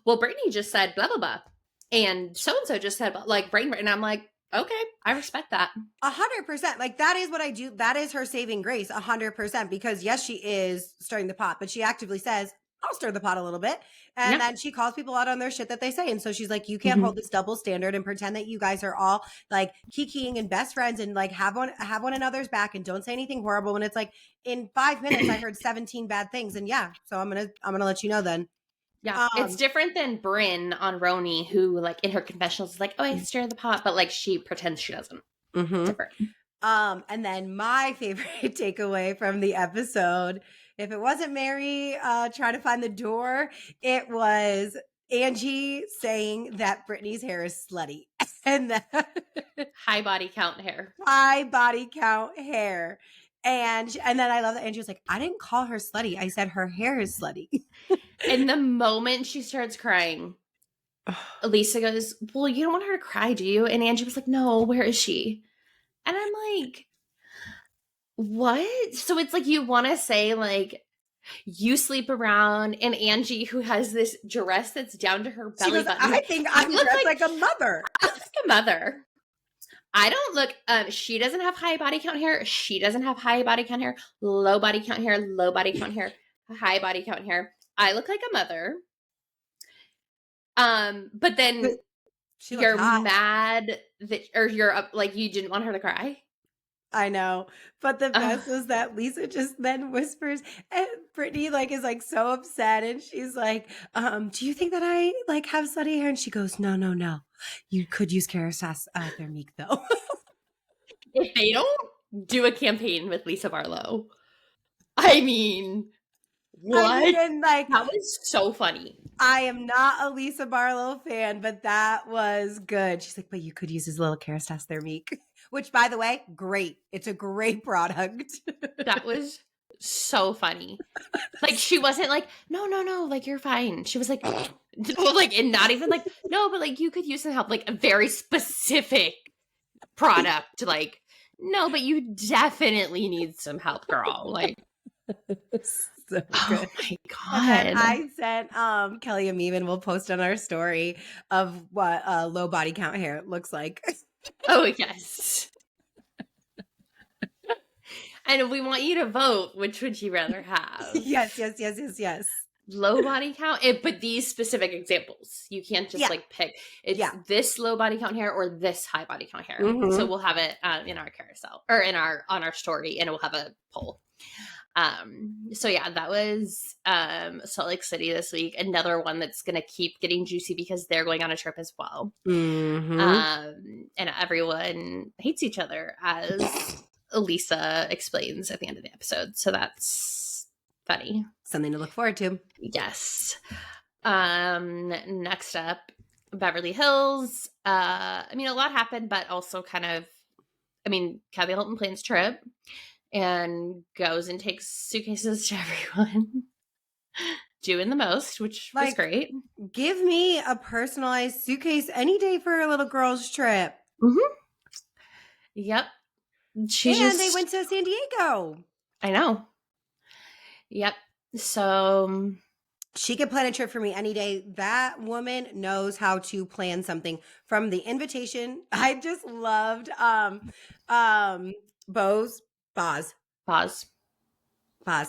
Speaker 3: well, Brittany just said blah, blah, blah. And so-and-so just said, like, brain. And I'm like, okay, I respect that.
Speaker 2: 100%. Like, that is what I do. That is her saving grace, 100%. Because yes, she is stirring the pot, but she actively says, I'll stir the pot a little bit. And then she calls people out on their shit that they say. And so she's like, you can't hold this double standard and pretend that you guys are all like kikiing and best friends and like have one another's back and don't say anything horrible. When it's like, in 5 minutes, I heard 17 bad things. And yeah, so I'm going to let you know then.
Speaker 3: Yeah. It's different than Brynn on RHONY, who like in her confessionals is like, oh, I stir the pot, but like she pretends she doesn't. Different.
Speaker 2: And then my favorite takeaway from the episode, if it wasn't Mary trying to find the door, it was Angie saying that Brittany's hair is slutty. And that
Speaker 3: high body count hair.
Speaker 2: High body count hair. And then I love that Angie was like, I didn't call her slutty. I said her hair is slutty.
Speaker 3: And the moment she starts crying, Lisa goes, well, you don't want her to cry, do you? And Angie was like, no, where is she? And I'm like, what? So it's like you want to say like you sleep around, and Angie, who has this dress that's down to her belly button.
Speaker 2: I think I look like a mother.
Speaker 3: I look like a mother. I don't look, she doesn't have high body count hair. She doesn't have high body count hair, low body count hair, low body count hair, high body count hair. I look like a mother. But then you're mad that, or you're up, like, you didn't want her to cry.
Speaker 2: I know. But the best was that Lisa just then whispers, and Brittany like is like so upset, and she's like, do you think that I like have slutty hair? And she goes, no. You could use Kerastase Thermique though.
Speaker 3: If they don't do a campaign with Lisa Barlow, I mean, what?
Speaker 2: And like,
Speaker 3: that was so funny.
Speaker 2: I am not a Lisa Barlow fan, but that was good. She's like, but you could use his little Kerastase Thermique, which, by the way, great. It's a great product.
Speaker 3: That was so funny. Like, she wasn't like, no, like, you're fine. She was like, no, like, and not even like, no, but like, you could use some help, like a very specific product. Like, no, but you definitely need some help, girl. Like,
Speaker 2: So
Speaker 3: oh
Speaker 2: good.
Speaker 3: my
Speaker 2: And then
Speaker 3: God.
Speaker 2: I sent Kelly a meme, and we'll post on our story of what low body count hair looks like.
Speaker 3: Oh, yes. And we want you to vote. Which would you rather have?
Speaker 2: Yes.
Speaker 3: Low body count, but these specific examples. You can't just like pick. It's this low body count hair or this high body count hair.
Speaker 2: Mhm.
Speaker 3: So we'll have it in our carousel or on our story, and we'll have a poll. So yeah, that was Salt Lake City this week. Another one that's gonna keep getting juicy because they're going on a trip as well.
Speaker 2: Mhm.
Speaker 3: And everyone hates each other, as Lisa explains at the end of the episode. So that's funny.
Speaker 2: Something to look forward to.
Speaker 3: Yes. Next up, Beverly Hills. I mean, a lot happened, but also kind of, I mean, Kathy Hilton plans a trip and goes and takes suitcases to everyone. Doing the most, which was great.
Speaker 2: Give me a personalized suitcase any day for a little girl's trip.
Speaker 3: Mm-hmm. Yep.
Speaker 2: They went to San Diego.
Speaker 3: I know. Yep. So
Speaker 2: she could plan a trip for me any day. That woman knows how to plan something from the invitation. I just loved Boz.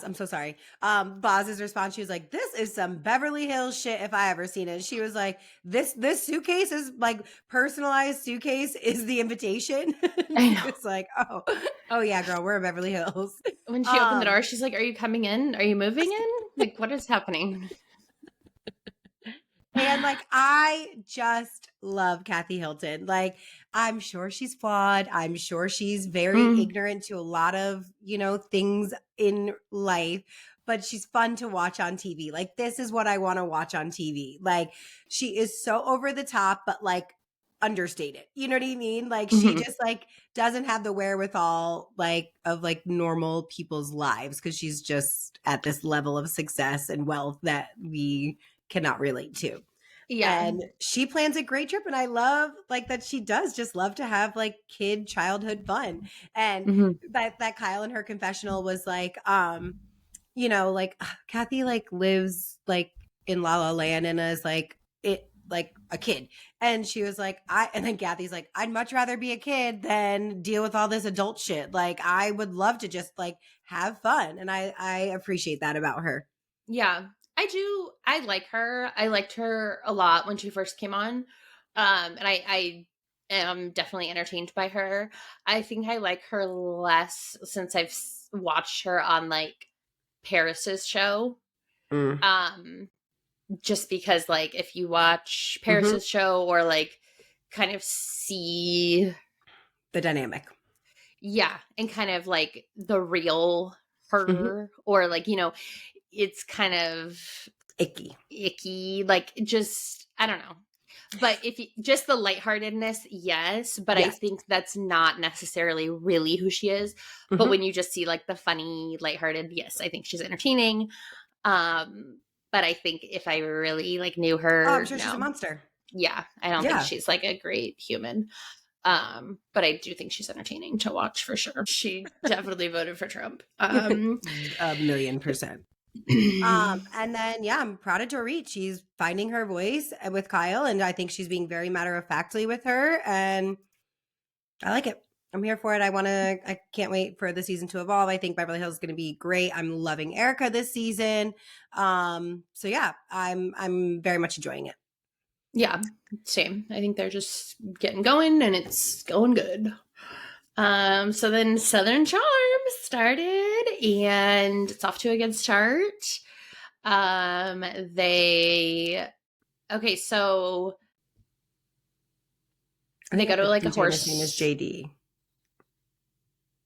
Speaker 2: I'm so sorry. Boz's response, she was like, this is some Beverly Hills shit if I ever seen it. She was like, this suitcase is like personalized suitcase is the invitation.
Speaker 3: I know.
Speaker 2: It's like, oh yeah, girl, we're in Beverly Hills.
Speaker 3: When she opened the door, she's like, are you coming in? Are you moving in? Like, what is happening?
Speaker 2: And like, I just love Kathy Hilton. Like, I'm sure she's flawed. I'm sure she's very ignorant to a lot of, things in life, but she's fun to watch on TV. Like, this is what I want to watch on TV. Like, she is so over the top, but like understated. You know what I mean? Like, she just like doesn't have the wherewithal of normal people's lives because she's just at this level of success and wealth that we cannot relate to.
Speaker 3: Yeah.
Speaker 2: And she plans a great trip, and I love that she does just love to have childhood fun. And that Kyle in her confessional was like, Kathy lives in La La Land and is a kid. And she was like, and then Kathy's like, I'd much rather be a kid than deal with all this adult shit. Like, I would love to just have fun. And I appreciate that about her.
Speaker 3: Yeah, I do. I like her. I liked her a lot when she first came on. And I am definitely entertained by her. I think I like her less since I've watched her on Paris's show. Just because if you watch Paris's show or kind of see
Speaker 2: the dynamic.
Speaker 3: Yeah. And kind of the real her or it's kind of icky. Just, I don't know. But if you, just the lightheartedness, yes. But I think that's not necessarily really who she is. But when you just see the funny, lighthearted, yes, I think she's entertaining. But I think if I really knew her,
Speaker 2: I'm sure she's a monster.
Speaker 3: Yeah, I don't think she's a great human. But I do think she's entertaining to watch for sure. She definitely voted for Trump.
Speaker 2: 1,000,000%. And then I'm proud of Dorit. She's finding her voice with Kyle, and I think she's being very matter-of-factly with her, and I like it. I'm here for it. I can't wait for the season to evolve. I think Beverly Hills is going to be great. I'm loving Erica this season. So yeah, I'm very much enjoying it.
Speaker 3: Yeah, same. I think they're just getting going and it's going good. So then Southern Charm started and it's off to a good start. So they go to a horse.
Speaker 2: His name is JD.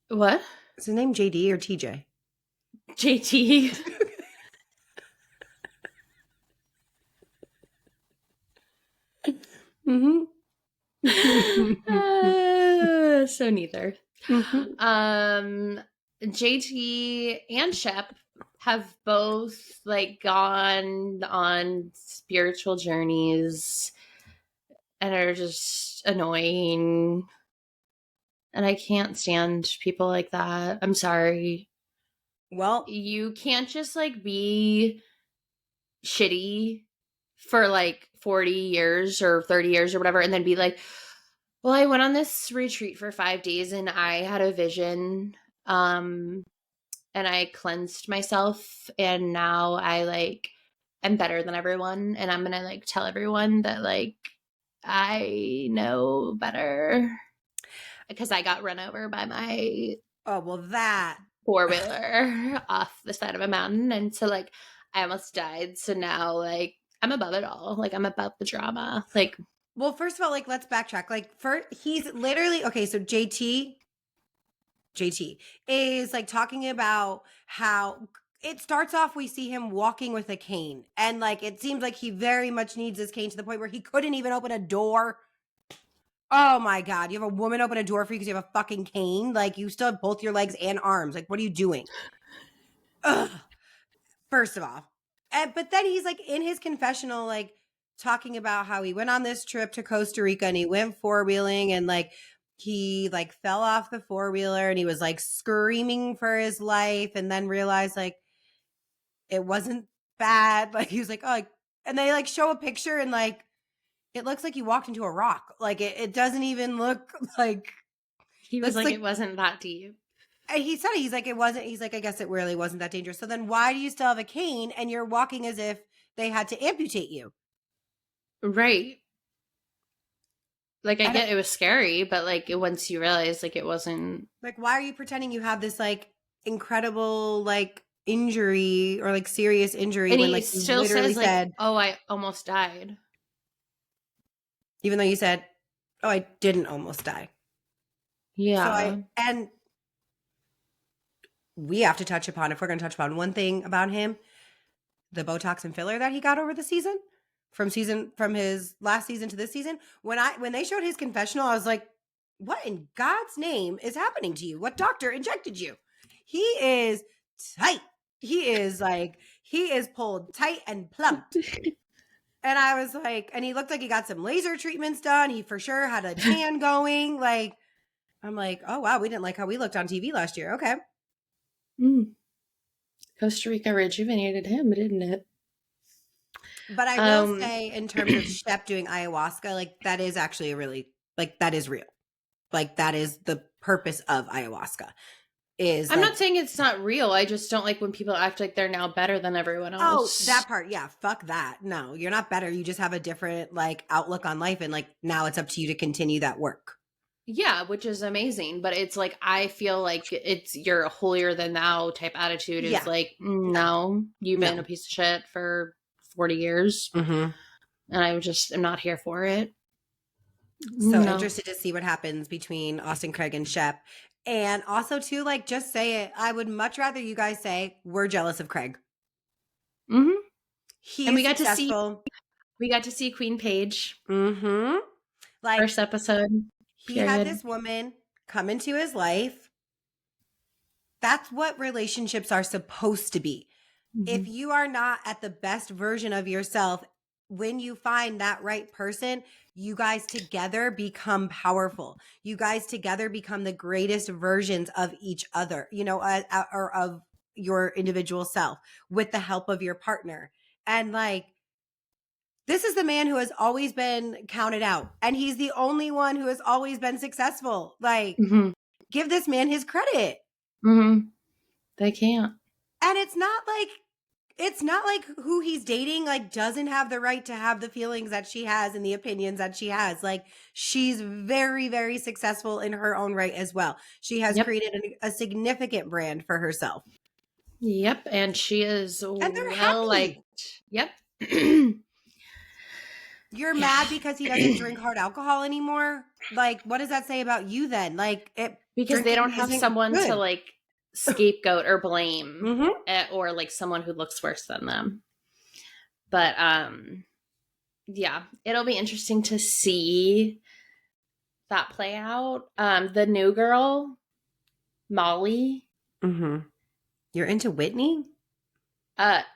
Speaker 3: What?
Speaker 2: Is his name JD or TJ?
Speaker 3: JT. So neither.
Speaker 2: Mm-hmm.
Speaker 3: JT and Shep have both like gone on spiritual journeys and are just annoying. And I can't stand people like that. I'm sorry.
Speaker 2: Well,
Speaker 3: You can't just like be shitty for like 40 years or 30 years or whatever and then be like, well, I went on this retreat for 5 days and I had a vision. And I cleansed myself and now I like am better than everyone and I'm gonna like tell everyone that like I know better because I got run over by my
Speaker 2: oh, well, that.
Speaker 3: four-wheeler off the side of a mountain and so like I almost died. So now like I'm above it all. Like I'm above the drama. Like,
Speaker 2: Well, first of all, like, let's backtrack. Like, he's literally, okay, so JT is like talking about how it starts off, we see him walking with a cane. And like, it seems like he very much needs this cane to the point where he couldn't even open a door. Oh my God. You have a woman open a door for you because you have a fucking cane. Like, you still have both your legs and arms. Like, what are you doing? Ugh. First of all. But then he's like in his confessional, like talking about how he went on this trip to Costa Rica and he went four-wheeling and like he like fell off the four-wheeler and he was like screaming for his life and then realized like it wasn't bad. Like he was like, oh, like, and they like show a picture and like it looks like he walked into a rock. Like it doesn't even look like
Speaker 3: he was like it wasn't that deep.
Speaker 2: And he said he's like, it wasn't, he's like, I guess it really wasn't that dangerous. So then why do you still have a cane and you're walking as if they had to amputate you?
Speaker 3: Right. Like I get it was scary, but like once you realize like it wasn't.
Speaker 2: Like, why are you pretending you have this like incredible like injury or like serious injury
Speaker 3: And
Speaker 2: when
Speaker 3: he
Speaker 2: like you
Speaker 3: still
Speaker 2: literally
Speaker 3: says
Speaker 2: said,
Speaker 3: like, oh, I almost died.
Speaker 2: even though you said, oh, I didn't almost die.
Speaker 3: Yeah.
Speaker 2: And we have to touch upon, if we're going to touch upon one thing about him, the Botox and filler that he got over the season, from his last season to this season. When they showed his confessional, I was like, what in God's name is happening to you? What doctor injected you? He is tight. He is pulled tight and plumped. And I was like, and he looked like he got some laser treatments done. He for sure had a tan going. Like, I'm like, oh wow, we didn't like how we looked on TV last year. Okay.
Speaker 3: Costa Rica rejuvenated him, didn't it?
Speaker 2: But I will say, in terms of Shep doing ayahuasca, like that is actually that is real. Like that is the purpose of ayahuasca.
Speaker 3: I'm not saying it's not real. I just don't like when people act like they're now better than everyone else.
Speaker 2: Oh, that part. Yeah. Fuck that. No, you're not better. You just have a different like outlook on life. And like now it's up to you to continue that work.
Speaker 3: Yeah, which is amazing. But it's like, I feel like it's you're holier than thou type attitude. Is like, no, you've been a piece of shit for 40 years.
Speaker 2: Mm-hmm.
Speaker 3: And I just am not here for it.
Speaker 2: So interested to see what happens between Austin, Craig, and Shep. And also, too, like, just say it. I would much rather you guys say, we're jealous of Craig.
Speaker 3: Mm-hmm. And we got to see Queen Paige.
Speaker 2: Mm-hmm. Like,
Speaker 3: first episode.
Speaker 2: He had this woman come into his life. That's what relationships are supposed to be. Mm-hmm. If you are not at the best version of yourself, when you find that right person, you guys together become powerful. You guys together become the greatest versions of each other, or of your individual self with the help of your partner. And like, this is the man who has always been counted out. And he's the only one who has always been successful. Like, give this man his credit.
Speaker 3: Mm-hmm. They can't.
Speaker 2: And it's not like who he's dating, like, doesn't have the right to have the feelings that she has and the opinions that she has. Like, she's very, very successful in her own right as well. She has created a significant brand for herself.
Speaker 3: Yep. And she is well liked. Yep.
Speaker 2: You're mad because he doesn't drink hard alcohol anymore? Like, what does that say about you then? Like,
Speaker 3: because they don't have someone to like scapegoat or blame or like someone who looks worse than them. But yeah, it'll be interesting to see that play out. The new girl, Molly,
Speaker 2: Mm-hmm. You're into Whitney?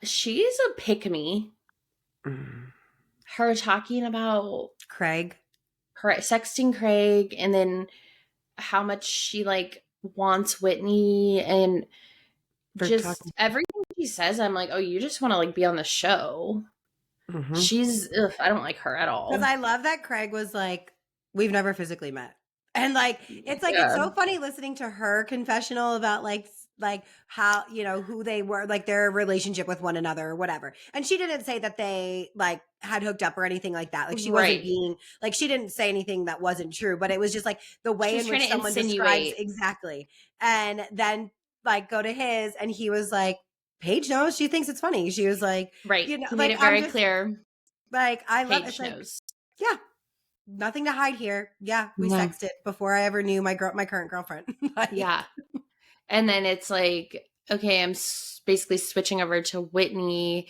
Speaker 3: she's a pick-me.
Speaker 2: Mm.
Speaker 3: Her talking about
Speaker 2: Craig?
Speaker 3: her sexting Craig, and then how much she like wants Whitney, and
Speaker 2: For
Speaker 3: just
Speaker 2: talking.
Speaker 3: everything she says, I'm like, oh, you just want to like be on the show.
Speaker 2: Mm-hmm.
Speaker 3: I don't like her at
Speaker 2: Because
Speaker 3: all.
Speaker 2: I love that Craig was like, we've never physically met. And like it's
Speaker 3: Yeah.
Speaker 2: so funny listening to her confessional about like how, you know, who they were, like their relationship with one another or whatever. And she didn't say that they like had hooked up or anything like that. Like she wasn't
Speaker 3: Right.
Speaker 2: being like, she didn't say anything that wasn't true, but it was just like the way
Speaker 3: She's
Speaker 2: in
Speaker 3: trying
Speaker 2: which
Speaker 3: to
Speaker 2: someone describes
Speaker 3: insinuate.
Speaker 2: exactly. And then like go to his and he was like, Paige knows, she thinks it's funny. She was like,
Speaker 3: Right.
Speaker 2: you know,
Speaker 3: He made
Speaker 2: like
Speaker 3: it
Speaker 2: I'm
Speaker 3: very
Speaker 2: just
Speaker 3: clear.
Speaker 2: like, I love it's
Speaker 3: Paige
Speaker 2: like,
Speaker 3: knows.
Speaker 2: yeah, nothing to hide here. Yeah, we
Speaker 3: No.
Speaker 2: sexted before I ever knew my current girlfriend. Like,
Speaker 3: Yeah. And then it's like, okay, I'm basically switching over to Whitney.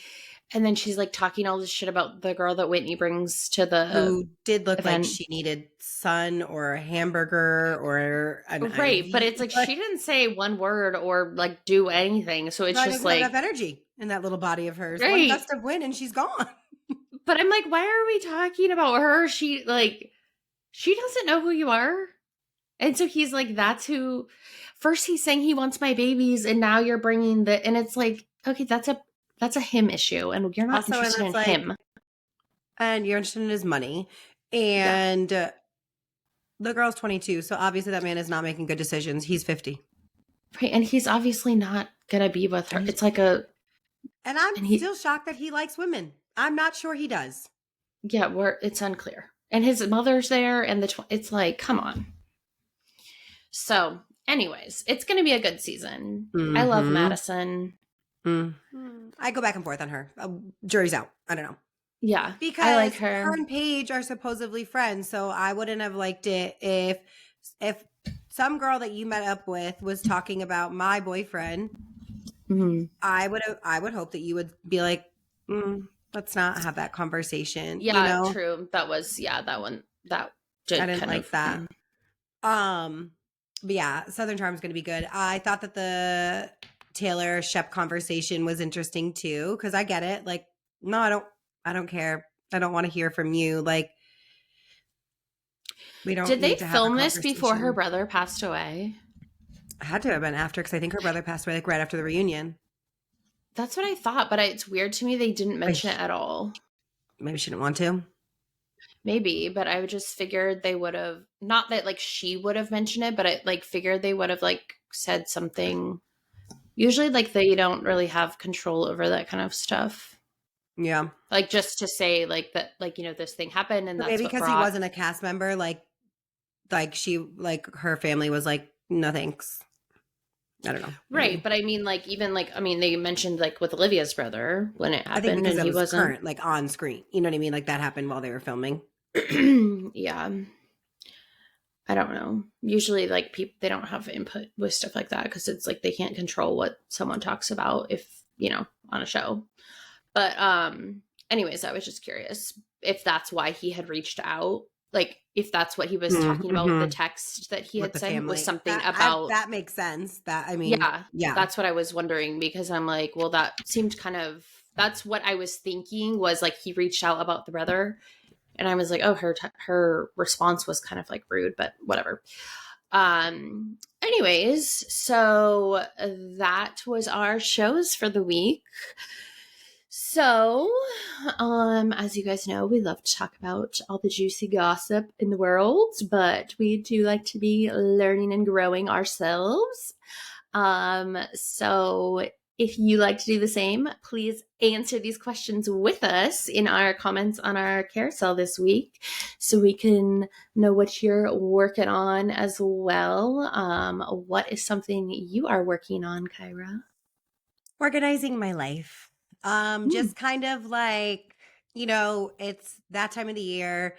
Speaker 3: And then she's like talking all this shit about the girl that Whitney brings to the
Speaker 2: who did look like
Speaker 3: event.
Speaker 2: she needed sun or a hamburger or an
Speaker 3: Right. But
Speaker 2: IV.
Speaker 3: it's like she didn't say one word or like do anything. So it's
Speaker 2: I
Speaker 3: just
Speaker 2: doesn't have
Speaker 3: like,
Speaker 2: enough energy in that little body of hers. One
Speaker 3: right.
Speaker 2: gust of wind and she's gone.
Speaker 3: But I'm like, why are we talking about her? She doesn't know who you are. And so he's like, that's who. First he's saying he wants my babies, and now you're bringing the. And it's like, okay, that's a him issue, and you're not
Speaker 2: Also, and
Speaker 3: interested in
Speaker 2: it's like,
Speaker 3: him.
Speaker 2: and you're interested in his money.
Speaker 3: Yeah,
Speaker 2: And the girl's 22, so obviously that man is not making good decisions. He's 50.
Speaker 3: right. And he's obviously not gonna be with her. It's like
Speaker 2: And I'm
Speaker 3: and he,
Speaker 2: still shocked that he likes women. I'm not sure he does.
Speaker 3: yeah, it's unclear. And his mother's there, and it's like, come on. So, anyways, it's gonna be a good season. I love
Speaker 2: Mhm.
Speaker 3: Madison.
Speaker 2: I go back and forth on her. Jury's out. I don't know.
Speaker 3: Yeah,
Speaker 2: Because
Speaker 3: I like her.
Speaker 2: her and Paige are supposedly friends, so I wouldn't have liked it if some girl that you met up with was talking about my boyfriend.
Speaker 3: Mm-hmm.
Speaker 2: I would hope that you would be like, let's not have that conversation.
Speaker 3: Yeah,
Speaker 2: you know?
Speaker 3: true. That one that did
Speaker 2: I didn't
Speaker 3: kind
Speaker 2: like
Speaker 3: of
Speaker 2: that. But yeah, Southern Charm's going to be good. I thought that the Taylor Shep conversation was interesting too, because I get it. Like, no, I don't care. I don't want to hear from you. Like, we don't.
Speaker 3: Did they
Speaker 2: need to have a
Speaker 3: film this before her
Speaker 2: conversation.
Speaker 3: brother passed away?
Speaker 2: Had to have been after, because I think her brother passed away like right after the reunion.
Speaker 3: That's what I thought, but it's weird to me they didn't mention it at all.
Speaker 2: Maybe she didn't want to.
Speaker 3: Maybe, but I would just figured they would have, not that like she would have mentioned it, but I like figured they would have like said something. Usually like they don't really have control over that kind of stuff.
Speaker 2: Yeah,
Speaker 3: Like just to say like that, like, you know, this thing happened and
Speaker 2: but
Speaker 3: that's
Speaker 2: maybe
Speaker 3: what
Speaker 2: because he
Speaker 3: brought.
Speaker 2: wasn't a cast member. Like she, like her family was like, no thanks. I don't know.
Speaker 3: Right, but I mean, like, even like, I mean, they mentioned like with Olivia's brother when it
Speaker 2: I think
Speaker 3: happened,
Speaker 2: because
Speaker 3: and
Speaker 2: that
Speaker 3: he
Speaker 2: was
Speaker 3: wasn't.
Speaker 2: current, like on screen. You know what I mean? Like that happened while they were filming.
Speaker 3: Yeah, I don't know. Usually, like people, they don't have input with stuff like that because it's like they can't control what someone talks about if you know on a show. But anyways, I was just curious if that's why he had reached out. Like, if that's what he was talking about with the text that he
Speaker 2: With
Speaker 3: had
Speaker 2: the
Speaker 3: sent
Speaker 2: family.
Speaker 3: was something about.
Speaker 2: That makes sense. That, I mean,
Speaker 3: Yeah, that's what I was wondering because I'm like, well, that seemed kind of, that's what I was thinking was like he reached out about the brother, and I was like, oh, her response was kind of like rude, but whatever. Anyways, so that was our shows for the week. So, as you guys know, we love to talk about all the juicy gossip in the world, but we do like to be learning and growing ourselves. So if you like to do the same, please answer these questions with us in our comments on our carousel this week so we can know what you're working on as well. What is something you are working on, Kyra?
Speaker 2: Organizing my life. Just kind of like, you know, it's that time of the year.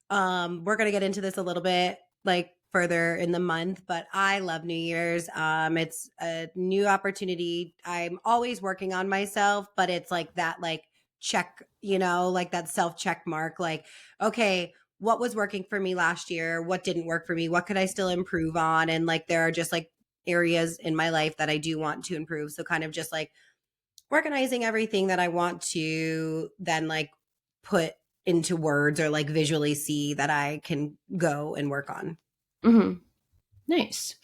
Speaker 2: We're gonna get into this a little bit like further in the month, but I love New Year's. It's a new opportunity. I'm always working on myself, but it's like that like check, like that self-check mark, like, okay, what was working for me last year? What didn't work for me? What could I still improve on? And like, there are just like areas in my life that I do want to improve. So kind of just like organizing everything that I want to then like put into words or like visually see that I can go and work on.
Speaker 3: Mm-hmm. Nice.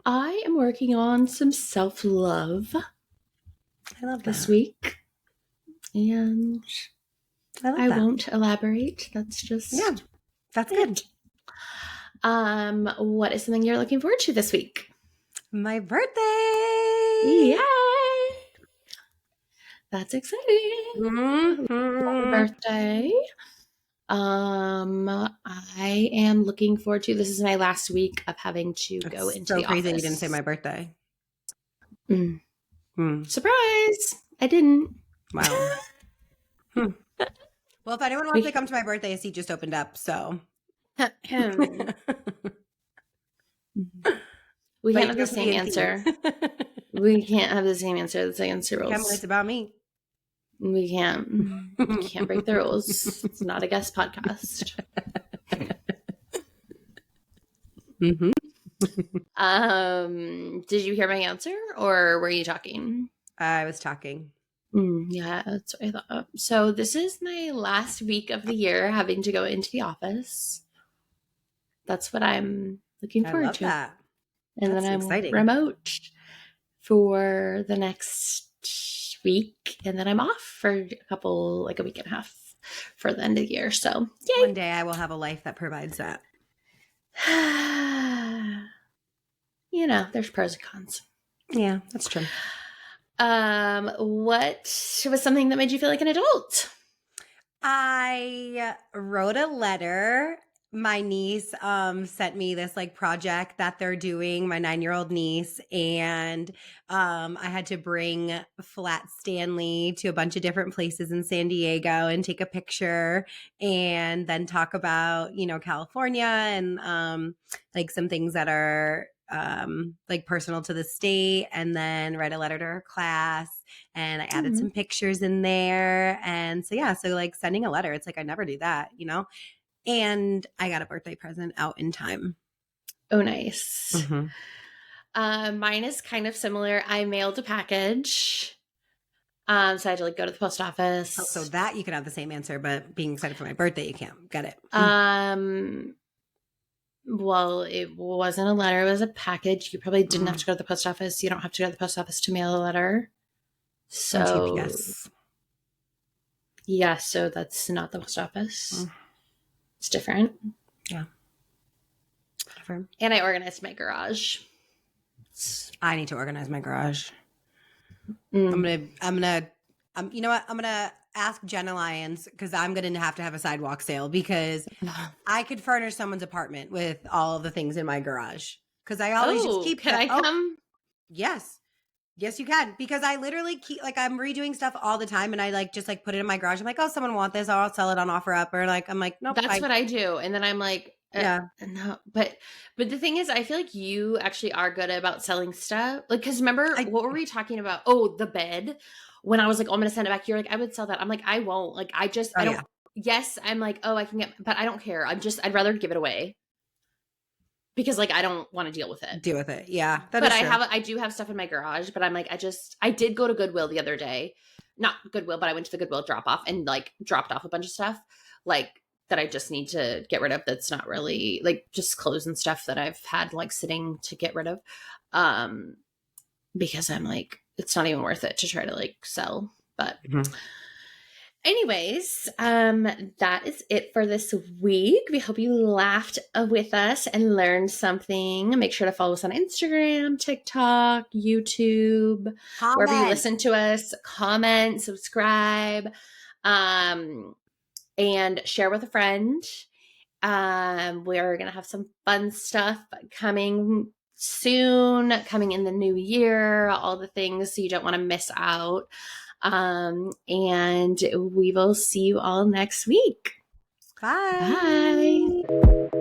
Speaker 3: I am working on some self-love
Speaker 2: I love
Speaker 3: this
Speaker 2: that.
Speaker 3: week. And I
Speaker 2: that.
Speaker 3: won't elaborate. That's just
Speaker 2: that's good.
Speaker 3: What is something you're looking forward to this week?
Speaker 2: My birthday.
Speaker 3: Yay! That's exciting.
Speaker 2: Mm-hmm.
Speaker 3: Birthday. I am looking forward to, this is my last week of having to go into the
Speaker 2: crazy
Speaker 3: office.
Speaker 2: You didn't say my birthday.
Speaker 3: Surprise! I didn't.
Speaker 2: Wow. Well, if anyone wants to come to my birthday, a seat just opened up, so.
Speaker 3: We can't have the same answer. We can't have the same answer. That's against the rules.
Speaker 2: It's about me.
Speaker 3: We can't. We can't break the rules. It's not a guest podcast.
Speaker 2: Mm-hmm.
Speaker 3: Did you hear my answer, or were you talking?
Speaker 2: I was talking.
Speaker 3: Yeah, that's what I thought. So this is my last week of the year having to go into the office. That's what I'm looking forward to.
Speaker 2: That.
Speaker 3: And
Speaker 2: that's
Speaker 3: then I'm
Speaker 2: exciting.
Speaker 3: Remote for the next week, and then I'm off for a week and a half for the end of the year. So yay.
Speaker 2: One day I will have a life that provides that.
Speaker 3: There's pros and cons.
Speaker 2: Yeah, that's true.
Speaker 3: What was something that made you feel like an adult?
Speaker 2: I wrote a letter. My niece sent me this like project that they're doing, my 9-year-old niece, and I had to bring Flat Stanley to a bunch of different places in San Diego and take a picture and then talk about, California and like some things that are like personal to the state, and then write a letter to her class. And I added some pictures in there. And so, so like sending a letter, it's like, I never do that, And I got a birthday present out in time.
Speaker 3: Oh, nice. Mine is kind of similar. I mailed a package. So I had to like go to the post office.
Speaker 2: Oh, so that you can have the same answer, but being excited for my birthday, you can't. Got it.
Speaker 3: Well, it wasn't a letter. It was a package. You probably didn't have to go to the post office. You don't have to go to the post office to mail a letter. So
Speaker 2: GPS.
Speaker 3: Yeah, so that's not the post office. It's different.
Speaker 2: Yeah. Whatever.
Speaker 3: And I organized my garage.
Speaker 2: I need to organize my garage. I'm gonna you know what? I'm gonna ask Jen Alliance, because I'm gonna have to have a sidewalk sale, because I could furnish someone's apartment with all of the things in my garage. Because I always just keep.
Speaker 3: Can I come?
Speaker 2: Yes. Yes, you can. Because I literally keep, like, I'm redoing stuff all the time, and I like just like put it in my garage. I'm like, oh, someone want this? I'll sell it on OfferUp. Or like, I'm like, nope.
Speaker 3: That's what I do. And then I'm like, no. But the thing is, I feel like you actually are good about selling stuff. Like, because remember, what were we talking about? Oh, the bed. When I was like, oh, I'm going to send it back. You're like, I would sell that. I'm like, I won't. Like, I don't. Yeah. Yes, I'm like, oh, I can get, but I don't care. I'd rather give it away. Because like, I don't want to deal with it.
Speaker 2: Yeah.
Speaker 3: But I do have stuff in my garage, but I'm like, I did go to Goodwill the other day, not Goodwill, but I went to the Goodwill drop off and like dropped off a bunch of stuff like that I just need to get rid of. That's not really like just clothes and stuff that I've had like sitting to get rid of. Because I'm like, it's not even worth it to try to like sell, but anyways, that is it for this week. We hope you laughed with us and learned something. Make sure to follow us on Instagram, TikTok, YouTube, wherever you listen to us. Comment, subscribe, and share with a friend. We're going to have some fun stuff coming soon, coming in the new year, all the things, so you don't want to miss out. And we will see you all next week.
Speaker 2: Bye.
Speaker 3: Bye.